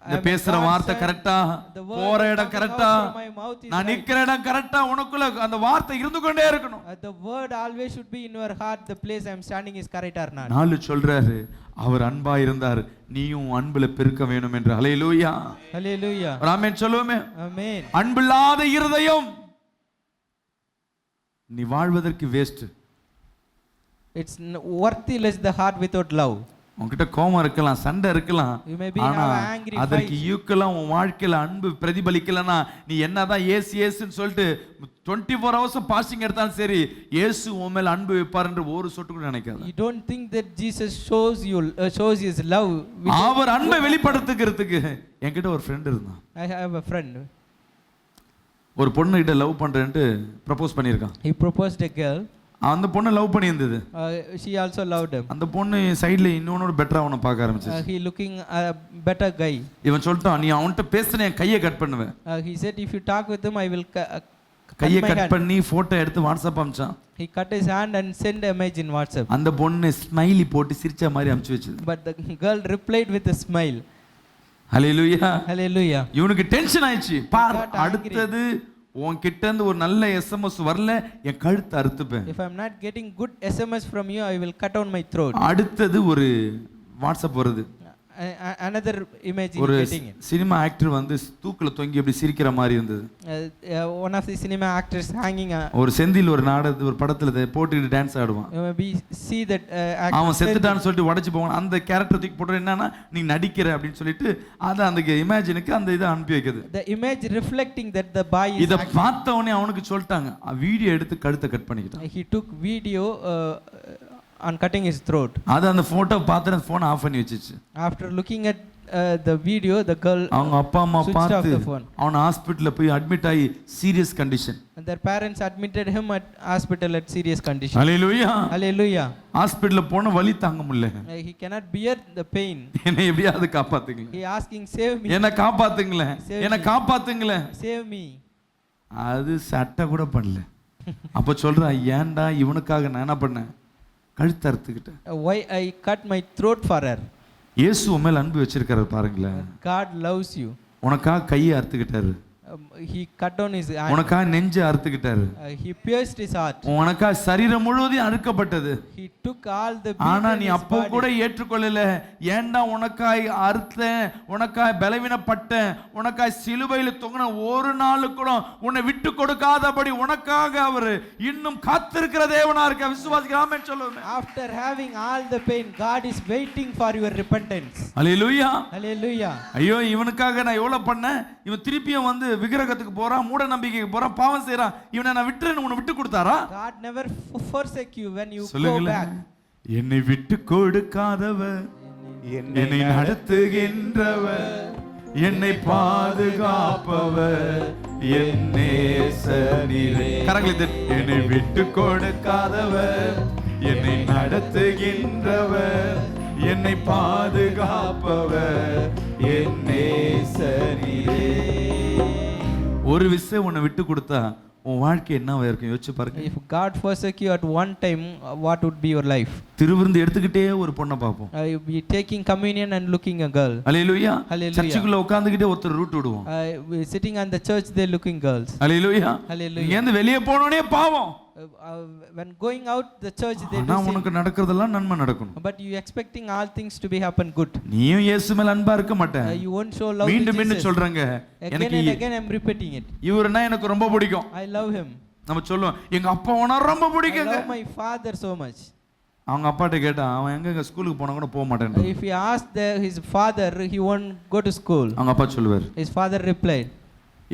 இந்த I am பேசுற God's வார்த்தை son. கரெக்டா, The word போற இடம் coming கரெக்டா, out from my mouth is நான் right. நிக்கிற இடம் கரெக்டா, உனக்குள்ள அந்த வார்த்தை இருந்து கொண்டே இருக்கணும். The word always should be in your heart. The place I am standing is correct or not. நாலு சொல்றாரு, அவர் அன்பா இருந்தார், நீயும் அன்புல பெருக்க வேணும் என்று. ஹல்லேலூயா. Hallelujah. ஆமென் சொல்லுவோமே. Amen. அன்பில்லாத இருதயம் நீ வாழ்வதற்கு waste. It's worthless the heart without love. உன்கிட்ட கோபம் இருக்கலாம், சண்டை இருக்கலாம், You may be ஆனா have angry அதற்கு fights. ஈக்குவலா உன் வாழ்க்கையில அன்பு பிரதிபலிக்கலனா நீ என்னதான் ஏசுன்னு சொல்லிட்டு 24 hours பாஸ்டிங் எடுத்தாலும் சரி இயேசு உன் மேல அன்பு வைப்பார்ன்ற ஒரு சொட்டு கூட நினைக்காத. You don't think that Jesus shows his love. அவர் அன்பை வெளிப்படுத்துகிறதுக்கு என்கிட்ட ஒரு ஃப்ரெண்ட் இருந்தான். I have a friend. ஒரு பொண்ணு கிட்ட லவ் பண்றேன்ட்டு ப்ரப்போஸ் பண்ணியிருக்கான். He proposed a girl. அந்த பொண்ணு love பண்ணியிருந்தது. She also loved him. அந்த பொண்ணு சைடுல இன்னொரு பெட்டரா அவனை பார்க்க ஆரம்பிச்சு. He looking a better guy. இவன் சொல்லிட்டான், நீ அவன்கிட்ட பேசின என் கையை கட் பண்ணுவேன். He said if you talk with him I will கையை கட் பண்ணி போட்டோ எடுத்து WhatsApp அனுப்பிச்சான். He cut his hand and sent a image in WhatsApp. அந்த பொண்ணு ஸ்மைலி போட்டு சிரிச்ச மாதிரி அனுப்பிச்சு வச்சது. But the girl replied with a smile. Hallelujah. Hallelujah. இவனுக்கு டென்ஷன் ஆயிடுச்சு. பார், அடுத்தது உன் கிட்ட இருந்து ஒரு நல்ல எஸ்எம்எஸ் வரல என் கழுத்தை அறுத்துப்பேன். If I'm not getting good SMS from you I will cut down my throat. அடுத்தது ஒரு வாட்ஸ்அப் வருது. Another image ஒரு getting it. சினிமா ஆக்டர் வந்து தூக்குல தொங்கி அப்படி சிரிக்கிற மாதிரி இருந்தது. One of the cinema actors hanging. ஒரு செந்தில் ஒரு நாடகத்துல ஒரு படத்துல போட்டுக்கிட்டு டான்ஸ் ஆடுவான். We see that actor. அவன் செத்துட்டான்னு சொல்லிட்டு உடைச்சு போவான். அந்த கேரக்டர் தூக்கி போட்டு என்னன்னா நீ நடிக்கிற அப்படின்னு சொல்லிட்டு அத அந்த இமேஜினுக்கு அந்த இதை அனுப்பி வைக்குது. The image reflecting that the boy is. இத பார்த்த உடனே அவனுக்கு சொல்லிட்டாங்க, வீடியோ எடுத்து கழுத்தை cut பண்ணிக்கிட்டான். He took video on cutting his throat. அது அந்த போட்டோ பார்த்து அந்த போன் ஆஃப் பண்ணி வச்சிச்சு. After looking at the video the girl அவங்க அப்பா அம்மா பார்த்து அவன் ஹாஸ்பிடல்ல போய் அட்மிட் ஆகி serious condition. And their parents admitted him at hospital at serious condition. Hallelujah. Hallelujah. ஹாஸ்பிடல்ல போன வலி தாங்க முடியல. He cannot bear the pain. என்னை எப்படியாவது காப்பாத்துங்களே. He asking save me. என்ன காப்பாத்துங்களே, என்ன காப்பாத்துங்களே. Save me. அது சட்டை கூட பண்ணல. அப்ப சொல்றா, ஏன்டா இவனுக்காக நான் என்ன பண்ணேன், கழுத்து அறுத்துக்கிட்டேன். Why I cut my throat for her. இயேசு உன் மேல அன்பு வச்சிருக்காரு பாருங்களேன். God loves you. உனக்காக கையை அறுத்துக்கிட்டாரு. He cut down his hand. உனக்காக நெஞ்சை அறுத்துக்கிட்டாரு. He pierced his heart. உனக்காக சரீரம் முழுவதும் அறுக்கப்பட்டது. He took all the beat. ஆனா நீ அப்போ கூட ஏற்றுக்கொள்ளல. ஏன்டா உனக்காய் அறுத்தேன், உனக்காய் பலவீனப்பட்டேன், உனக்காய் சிலுவையில் தொங்கின ஒரு நாள் கூட உன்னை விட்டு கொடுக்காதபடி உனக்காக அவர் இன்னும் காத்திருக்கிற தேவனா இருக்க. விசுவாசிக்க ஆமென் சொல்லுங்க. After having all the pain God is waiting for your repentance. Hallelujah. Hallelujah. ஐயோ இவனுக்காக நான் எவ்வளவு பண்ணேன், இவன் திருப்பியும் வந்து விக்கிரகத்துக்கு போறான், மூட நம்பிக்கைக்கு போறான், பாவம் செய்றான், இவனை நான் விட்டுறேன்னு உன்னை விட்டு கொடுத்தாரா? God never forsake you when you go back. என்னை விட்டு கொடுக்காதவர், என்னை நடத்துகின்றவர், என்னை பாதுகாப்பவர், என் நேசரே. கரங்களை தட்டி. என்னை விட்டு கொடுக்காதவர், என்னை நடத்துகின்றவர், என்னை பாதுகாப்பவர், என் நேசரே. ஒரு விஷயம் உன்னை விட்டு கொடுத்தா உன் வாழ்க்கை என்னவா இருக்கும் யோசிச்சு பாருங்க. If God forsake you at one time, what would be your life? திருவிருந்து எடுத்துக்கிட்டே ஒரு பொண்ணை பார்ப்போம். You'll be taking communion and looking a girl. Hallelujah. Hallelujah. சர்ச்சுக்குள்ள உட்கார்ந்துகிட்டே ஒருத்தர் ரூட் விடுவோம். Sitting on the church they looking girls. Hallelujah. Hallelujah. நீ வந்து வெளியே போனோனே பாவம். When going out the church they ஆனா உனக்கு நடக்கிறதெல்லாம் நன்மை நடக்கணும். But you expecting all things to be happen good. நீயும் இயேசு மேல அன்பா இருக்க மாட்டே. You won't show love to மீண்டும் Jesus. மீண்டும் சொல்றேங்க, Again and again I'm repeating it. இவர்னா எனக்கு ரொம்ப பிடிக்கும். I love him. நம்ம சொல்லுவோம் எங்க அப்பாவனா ரொம்ப I பிடிக்குங்க. love my father so much. அவங்க அப்பாட்ட கேட்டா அவன் எங்க ஸ்கூலுக்கு போனா கூட போக மாட்டேன். If he asked his father he won't go to school. அவங்க அப்பா சொல்லுவார். His father replied.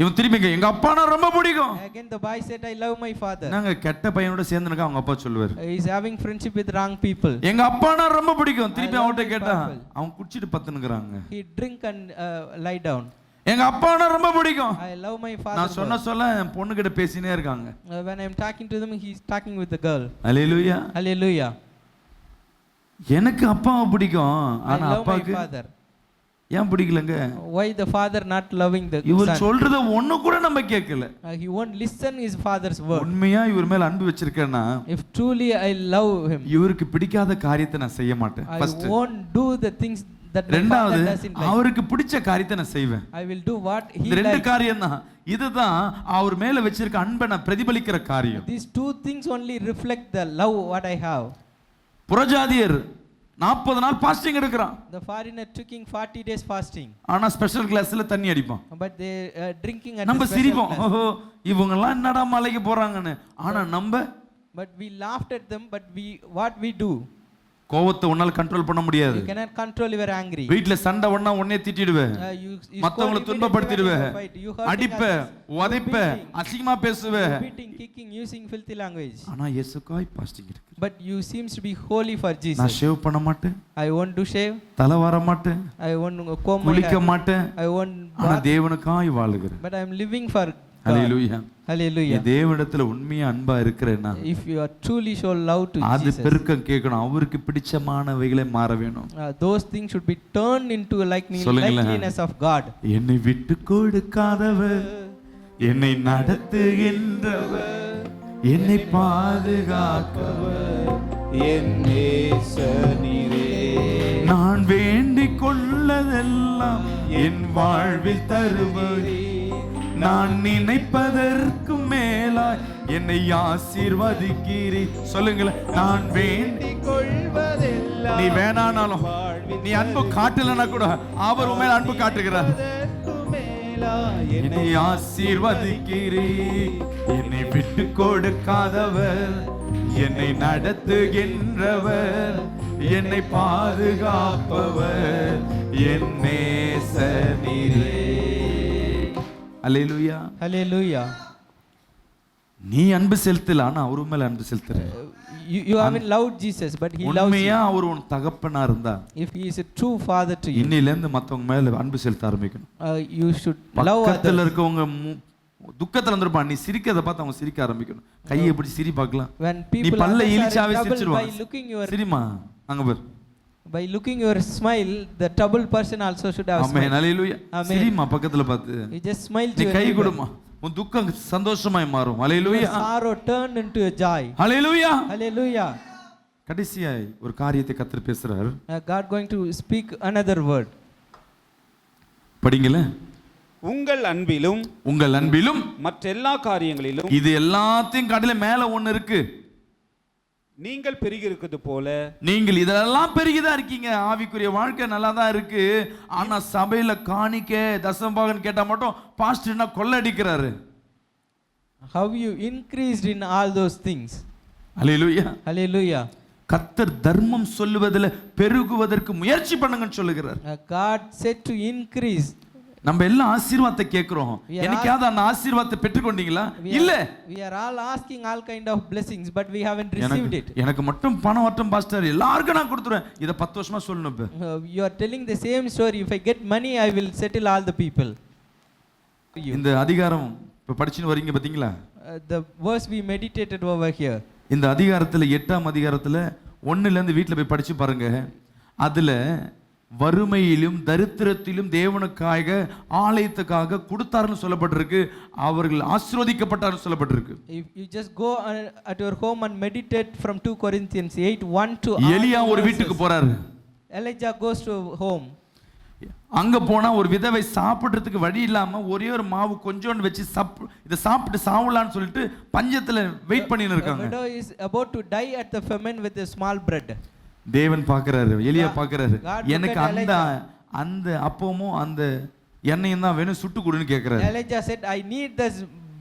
இவன் திரும்பிங்க எங்க அப்பானா ரொம்ப பிடிக்கும். Again the boy said I love my father. நாங்க கெட்ட பையனோட சேர்ந்துனக்க அவங்க அப்பா சொல்லுவார். He is having friendship with wrong people. எங்க அப்பானா ரொம்ப பிடிக்கும். திருப்பி அவன்கிட்ட கேட்டா அவன் குடிச்சிட்டு பத்துனுக்குறாங்க. He drink and lie down. எங்க அப்பானா ரொம்ப பிடிக்கும். I love my father. நான் சொல்ல என் பொண்ணு கிட்ட பேசினே இருக்காங்க. When I'm talking to them he is talking with the girl. Hallelujah. Hallelujah. எனக்கு அப்பாவை பிடிக்கும். ஆனா I love my அப்பாக்கு father. ஏன் பிடிக்கலங்க? Why the father not loving the இவர் son? சொல்றத ஒண்ணு கூட நம்ம கேட்கல. He won't listen his father's word. உண்மையா இவர் மேல அன்பு வச்சிருக்கேன்னா If truly I love him, இவருக்கு பிடிக்காத காரியத்தை நான் செய்ய மாட்டேன். I first won't do the things that my father ரெண்டாவது does in life. அவருக்கு பிடிச்ச காரியத்தை நான் செய்வேன். I will do what he இந்த ரெண்டு likes. காரியம் தான். இதுதான் அவர் மேல வச்சிருக்க அன்பை நான் பிரதிபலிக்கிற காரியம். These two things only reflect the love what I have. புறஜாதியர் 40 நாள் பாஸ்டிங் எடுக்கறான். The foreigner taking 40 days fasting. ஆனா ஸ்பெஷல் கிளாஸ்ல தண்ணி அடிப்பான். But they drinking at நம்ம the special சிரிப்போம். class. ஓஹோ இவங்கெல்லாம் என்னடா மலைக்கு போறாங்கன்னு. ஆனா நம்ம But we laughed at them, but what we do? கோவத்தை உன்னால கண்ட்ரோல் பண்ண முடியாது. You cannot control your anger. வீட்ல சண்டை ஒண்ணா உடனே திட்டிடுவே, You மத்தவங்களை scold துன்பப்படுத்திடுவே, immediately when you fight. You hurting அடிப்ப, others. உதைப்ப, அசிங்கமா பேசுவே. Beating, kicking, using filthy language. ஆனா இயேசுக்காய் பாஸ்டிங் இருக்கு. But you seems to be holy for நான் Jesus. ஷேவ் பண்ண மாட்டேன், I want to shave. தலை வர மாட்டேன், I want to comb my குளிக்க hair. மாட்டேன். I want ஆனா bath. தேவனுக்காய் வாழுகிறேன். But I am living for God. ஹல்லேலூயா. நீ Hallelujah. தேவனிடத்துல உண்மையா அன்பா இருக்கிறேன்னா If you are truly show love to அது Jesus, பெருக்கம் கேட்கணும். அவருக்கு பிடிச்சமானவைகளை மாற வேணும். those things should be turned into சொல்லுங்களேன். likeness of God. என்னை விட்டு கொடுக்காதவர், என்னை நடத்துகின்றவர், என்னை பாதுகாப்பவர், என் நேசனீரே. நான் வேண்டிக் கொள்ளதெல்லாம் என் வாழ்வில் தருவரே, நான் நினைப்பதற்கு மேலாய் என்னை ஆசீர்வதிக்கிறீர். சொல்லுங்களேன். நான் வேண்டிக் கொள்வதெல்லாம் நீ வேணானாலும், நீ அன்பு காட்டலனா கூட அவர் உன் மேல அன்பு காட்டுகிறார். என்னை ஆசீர்வதிக்கிறீர், என்னை விட்டு கொடுக்காதவர், என்னை நடத்துகின்றவர், என்னை பாதுகாப்பவர், என் நேசனீரே. அல்லேலூயா. Hallelujah. நீ அன்பு செலுத்தல, ஆனா அவரு மேல அன்பு செலுத்துற. You haven't loved Jesus, but He loves you. உண்மையா அவர் உன் தகப்பனா இருந்தா, If He is a true father to you, இன்னில இருந்து மத்தவங்க மேல அன்பு செலுத்த ஆரம்பிக்கணும். you should love பக்கத்துல others. இருக்கவங்க துக்கத்துல இருந்திருப்பான், நீ சிரிக்கிறத பார்த்து அவங்க சிரிக்க ஆரம்பிக்கணும். கையை எப்படி சிரி பார்க்கலாம். When நீ people பல்ல others are in இழிச்சாவே trouble, சிரிச்சிருவான். by looking your Sirima அங்க பாரு. by looking your smile, the troubled person also should have amen. smile. Hallelujah. Amen. Sirima பக்கத்துல பார்த்து. You just smile to நீ your கை neighbor. கொடுமா, உன் துக்கம் சந்தோஷமாய் மாறும். Your hallelujah. sorrow turn into a joy. Hallelujah. Hallelujah. கடைசியாய் ஒரு காரியத்தை கர்த்தர் பேசுறார். God going to speak another word. படிங்களே. உங்கள் அன்பிலும் உங்கள் அன்பிலும் மற்ற எல்லா காரியங்களிலும் இது எல்லாத்தையும் கடல மேல ஒண்ணு இருக்கு. நீங்கள் பெருகி இருக்கிறது போல நீங்கள் இதெல்லாம் பெருகிதான் இருக்கீங்க. ஆவிக்குரிய வாழ்க்கை நல்லா தான் இருக்கு. ஆனா சபையில காணிக்க தசமபாகன் கேட்டா மட்டும் பாஸ்டர்னா கொள்ளடிக்கிறாரு. How you increased in all those things. Hallelujah. Hallelujah. கர்த்தர் தர்மம் சொல்லுவதில் பெருகுவதற்கு முயற்சி பண்ணுங்கன்னு சொல்லுகிறார். God said to increase. நம்ம எல்லாம் ஆசீர்வாதத்தை கேட்கிறோம். என்னைக்காவது அந்த ஆசீர்வாதத்தை பெற்றுக்கொண்டீங்களா? இல்ல. We are all asking all kind of blessings, but we haven't received it. எனக்கு மட்டும் பணம் வரட்டும் பாஸ்டர், எல்லாருக்கும் நான் கொடுத்துறேன். இத 10 வருஷமா சொல்லணும். இப்ப You are telling the same story. If I get money, I will settle all the people. இந்த அதிகாரம் இப்ப படிச்சுன்னு வரீங்க பாத்தீங்களா? The verse we meditated over here. இந்த அதிகாரத்துல 8ஆம் அதிகாரத்துல 1ல இருந்து வீட்ல போய் படிச்சு பாருங்க. அதுல வறுமையிலும் தரித்திரத்திலும் தேவனுக்காக ஆலயத்துக்காக கொடுத்தாருன்னு சொல்லப்பட்டிருக்கு. அவர்கள் ஆசீர்வதிக்கப்பட்டார்னு சொல்லப்பட்டிருக்கு. If you just go at your home and meditate from 2 Corinthians 8:1 to எலியா ஒரு வீட்டுக்கு போறாரு. Elijah goes to home. அங்க போனா ஒரு விதவை சாப்பிடுறதுக்கு வழி இல்லாம ஒரே ஒரு மாவு கொஞ்சோண்டு வச்சு இதை சாப்பிட்டு சாவலான்னு சொல்லிட்டு பஞ்சத்துல வெயிட் பண்ணிட்டு இருக்காங்க. The widow is about to die at the famine with a small bread. தேவன் பார்க்கறாரு, எலியா பார்க்கறாரு. God எனக்கு அந்த அப்பமும் அந்த எண்ணெயும் தான் வேணும், சுட்டு கொடுன்னு கேக்குறாரு. Elijah said, I need this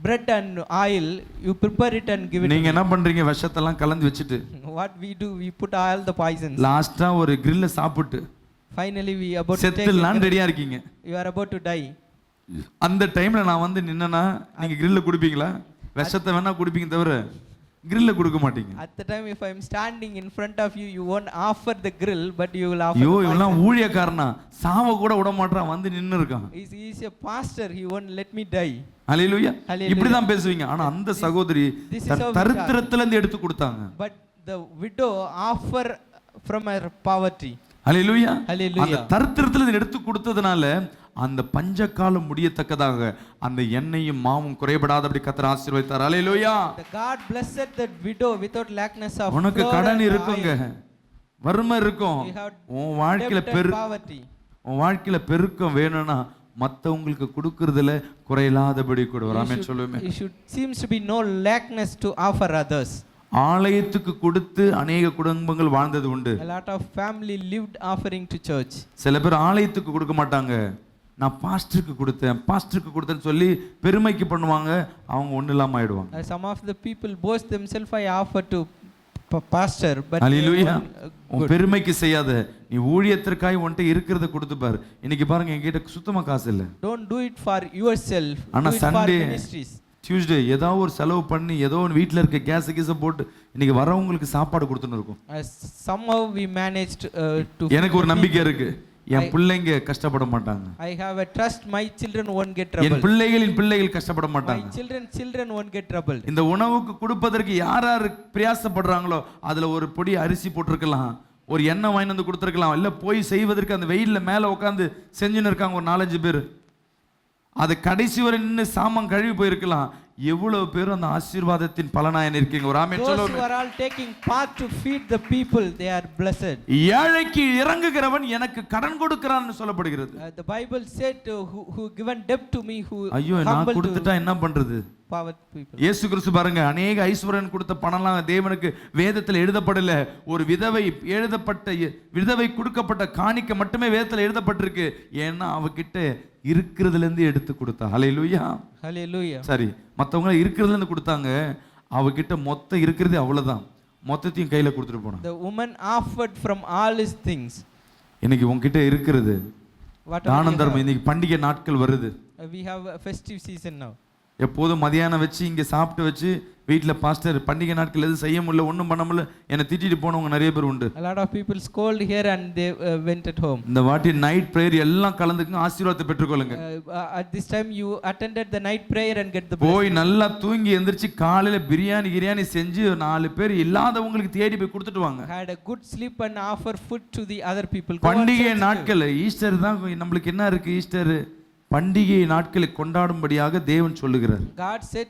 bread and oil, you prepare it and give it. நீங்க என்ன பண்றீங்க? விஷத்தெல்லாம் கலந்து வச்சிட்டு What we do, we put all the poisons. லாஸ்டா ஒரு கிரில்ல சாப்பிட்டு Finally we about to take செத்துலாம் ரெடியா இருக்கீங்க. You are about to die. அந்த டைம்ல நான் வந்து நின்னனா நீங்க கிரில்ல குடிப்பீங்களா? விஷத்தை வேணா குடிப்பீங்க தவிர கிரில்ல கொடுக்க மாட்டீங்க. At the time if I am standing in front of you, you won't offer the grill, but you will offer. ஐயோ இவெல்லாம் ஊழியக்காரனா, சாவ கூட விட மாட்டான், வந்து நின்னு இருக்கான். He is a pastor, he won't let me die. Hallelujah. Hallelujah. இப்படி தான் பேசுவீங்க. ஆனா அந்த சகோதரி தரித்திரத்துல இருந்து எடுத்து கொடுத்தாங்க. But the widow offer from her poverty. Hallelujah. Hallelujah. அந்த தரித்திரத்துல இருந்து எடுத்து கொடுத்ததனால அந்த பஞ்சகாலம் முடியத்தக்கதாக அந்த எண்ணெயும் மாவும் குறைபடாதபடி கர்த்தர் ஆசீர்வதித்தார். ஹல்லேலூயா. The God blessed that widow without lackness of. உனக்கு கடன் இருக்குங்க, வறுமை இருக்கும், உன் வாழ்க்கையில உன் வாழ்க்கையில பெருக்கம் வேணும்னா மத்தவங்களுக்கு கொடுக்கறதுல குறையில்லாதபடி கொடுவார். ஆமென் சொல்லுமே. You should seems to be no lackness to offer others. ஆலயத்துக்கு கொடுத்து அநேக குடும்பங்கள் வாழ்ந்தது உண்டு. A lot of family lived offering to church. சில பேர் ஆலயத்துக்கு கொடுக்க மாட்டாங்க, நான் பாஸ்டருக்கு கொடுத்தேன்னு சொல்லி பெருமைக்கு பண்ணுவாங்க, அவங்க ஒண்ணு இல்லாம ஆயிடுவாங்க. Some of the people boast themselves, I offer to pastor, but hallelujah. good. உன் பெருமைக்கு செய்யாத, நீ ஊழியத்திற்காய் உன்கிட்ட இருக்கிறத கொடுத்து பாரு. இன்னைக்கு பாருங்க என்கிட்ட சுத்தமா காசு இல்ல. Don't do it for yourself, ஆனா do it for Sunday ministries. Tuesday ஏதாவது ஒரு செலவு பண்ணி ஏதோ ஒரு வீட்டில் இருக்க கேஸ் போட்டு இன்னைக்கு வரவங்களுக்கு சாப்பாடு கொடுத்துன்னு இருக்கும். Somehow we managed to. எனக்கு ஒரு நம்பிக்கை இருக்கு, என் பிள்ளைங்க கஷ்டப்பட மாட்டாங்க. I have a trust my children won't get trouble. என் பிள்ளைகளின் பிள்ளைகள் கஷ்டப்பட மாட்டாங்க. My children won't get trouble. இந்த உணவுக்கு கொடுப்பதற்கு யார் யார் பிரயாசப்படுறாங்களோ அதுல ஒரு பொடி அரிசி போட்டிருக்கலாம், ஒரு எண்ணெய் வாங்கி வந்து கொடுத்துருக்கலாம், இல்ல போய் செய்வதற்கு அந்த வெயில்ல மேல உட்காந்து செஞ்சுன்னு இருக்காங்க ஒரு 4-5 பேர். அது கடைசி வரை நின்று சாமான் கழுவி போயிருக்கலாம். எவ்வளவு பேர் அந்த ஆசீர்வாதத்தின் பலனாய் இருக்கீங்க. ஒரு ஆமென் சொல்லுங்க. Those who are all taking part to feed the people, they are blessed. ஏழைக்கு இறங்குகிறவன் எனக்கு கடன் கொடுக்கிறான்னு சொல்லப்படுகிறது. The Bible said who given debt to me, who ஐயோ நான் கொடுத்துட்டா என்ன பண்றது? power people. இயேசு கிறிஸ்து பாருங்க அநேக ஐஸ்வர்யன் கொடுத்த பணம்லாம் தேவனுக்கு வேதத்தில் எழுதப்படல. ஒரு விதவை கொடுக்கப்பட்ட காணிக்க மட்டுமே வேதத்தில் எழுதப்பட்டிருக்கு. ஏன்னா அவகிட்ட இருக்கிறதுல இருந்து எடுத்து கொடுத்தா. ஹalleluya. Hallelujah. சரி, மத்தவங்க இருக்கிறதுல இருந்து கொடுத்தாங்க, அவகிட்ட மொத்தம் இருக்கிறது அவ்வளவுதான், மொத்தத்தையும் கையில கொடுத்துட்டு போனா. The woman offered from all his things. இன்னைக்கு உன்கிட்ட இருக்கிறது தானம் தர்மம். இன்னைக்கு பண்டிகை நாட்கள் வருது. We have a festive season now. எப்போதும் மதியானம் வச்சு இங்கே சாப்பிட்டு வச்சு வீட்டில் பாஸ்டர் பண்டிகை நாட்கள் எதுவும் செய்ய முடியல, ஒன்றும் பண்ண முடியல, என்னை திட்டிட்டு போனவங்க நிறைய பேர் உண்டு. A lot of people scold here and they went at home. இந்த வாட்டி நைட் பிரேயர் எல்லாம் கலந்துக்குங்க, ஆசீர்வாதத்தை பெற்றுக்கொள்ளுங்க. At this time you attended the night prayer and get the போய் blessing. நல்லா தூங்கி எந்திரிச்சு காலையில பிரியாணி செஞ்சு 4 பேர் இல்லாதவங்களுக்கு தேடி போய் கொடுத்துட்டு வாங்க. Had a good sleep and offer food to the other people. பண்டிகை நாட்கள் ஈஸ்டர் தான் நம்மளுக்கு என்ன இருக்கு, ஈஸ்டர் பண்டிகை நாட்களை கொண்டாடும்படியாக தேவன் சொல்லுகிறார். God said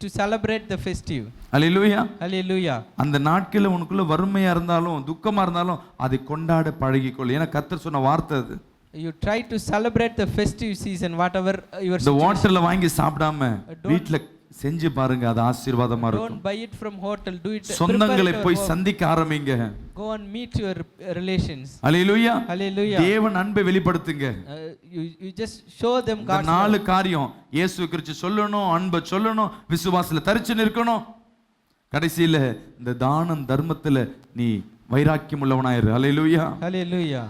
to celebrate the festive. Hallelujah. Hallelujah. அந்த நாட்களில் உனக்குள்ள வறுமையா இருந்தாலும் துக்கமா இருந்தாலும் அதை கொண்டாட பழகிக்கொள். ஏன்னா கர்த்தர் சொன்ன வார்த்தை அது. You try to celebrate the festive season whatever your இந்த வாட்டர்ல வாங்கி சாப்பிடாம வீட்ல செஞ்சு பாருங்க, அது ஆசீர்வாதமா இருக்கும். Don't buy it from hotel, do it. சொந்தங்களை போய் சந்திக்க ஆரம்பிங்க. Go and meet your relations. Hallelujah. Hallelujah. தேவன் அன்பை வெளிப்படுத்துங்க. You just show them God's இந்த 4 காரியம் இயேசு கிறிஸ்து சொல்லணும், அன்பை சொல்லணும், விசுவாசத்துல தரிச்சு நிற்கணும், கடைசியில இந்த தானம் தர்மத்துல நீ வைராக்கியம் உள்ளவனாயிரு. ஹalleluya. Hallelujah.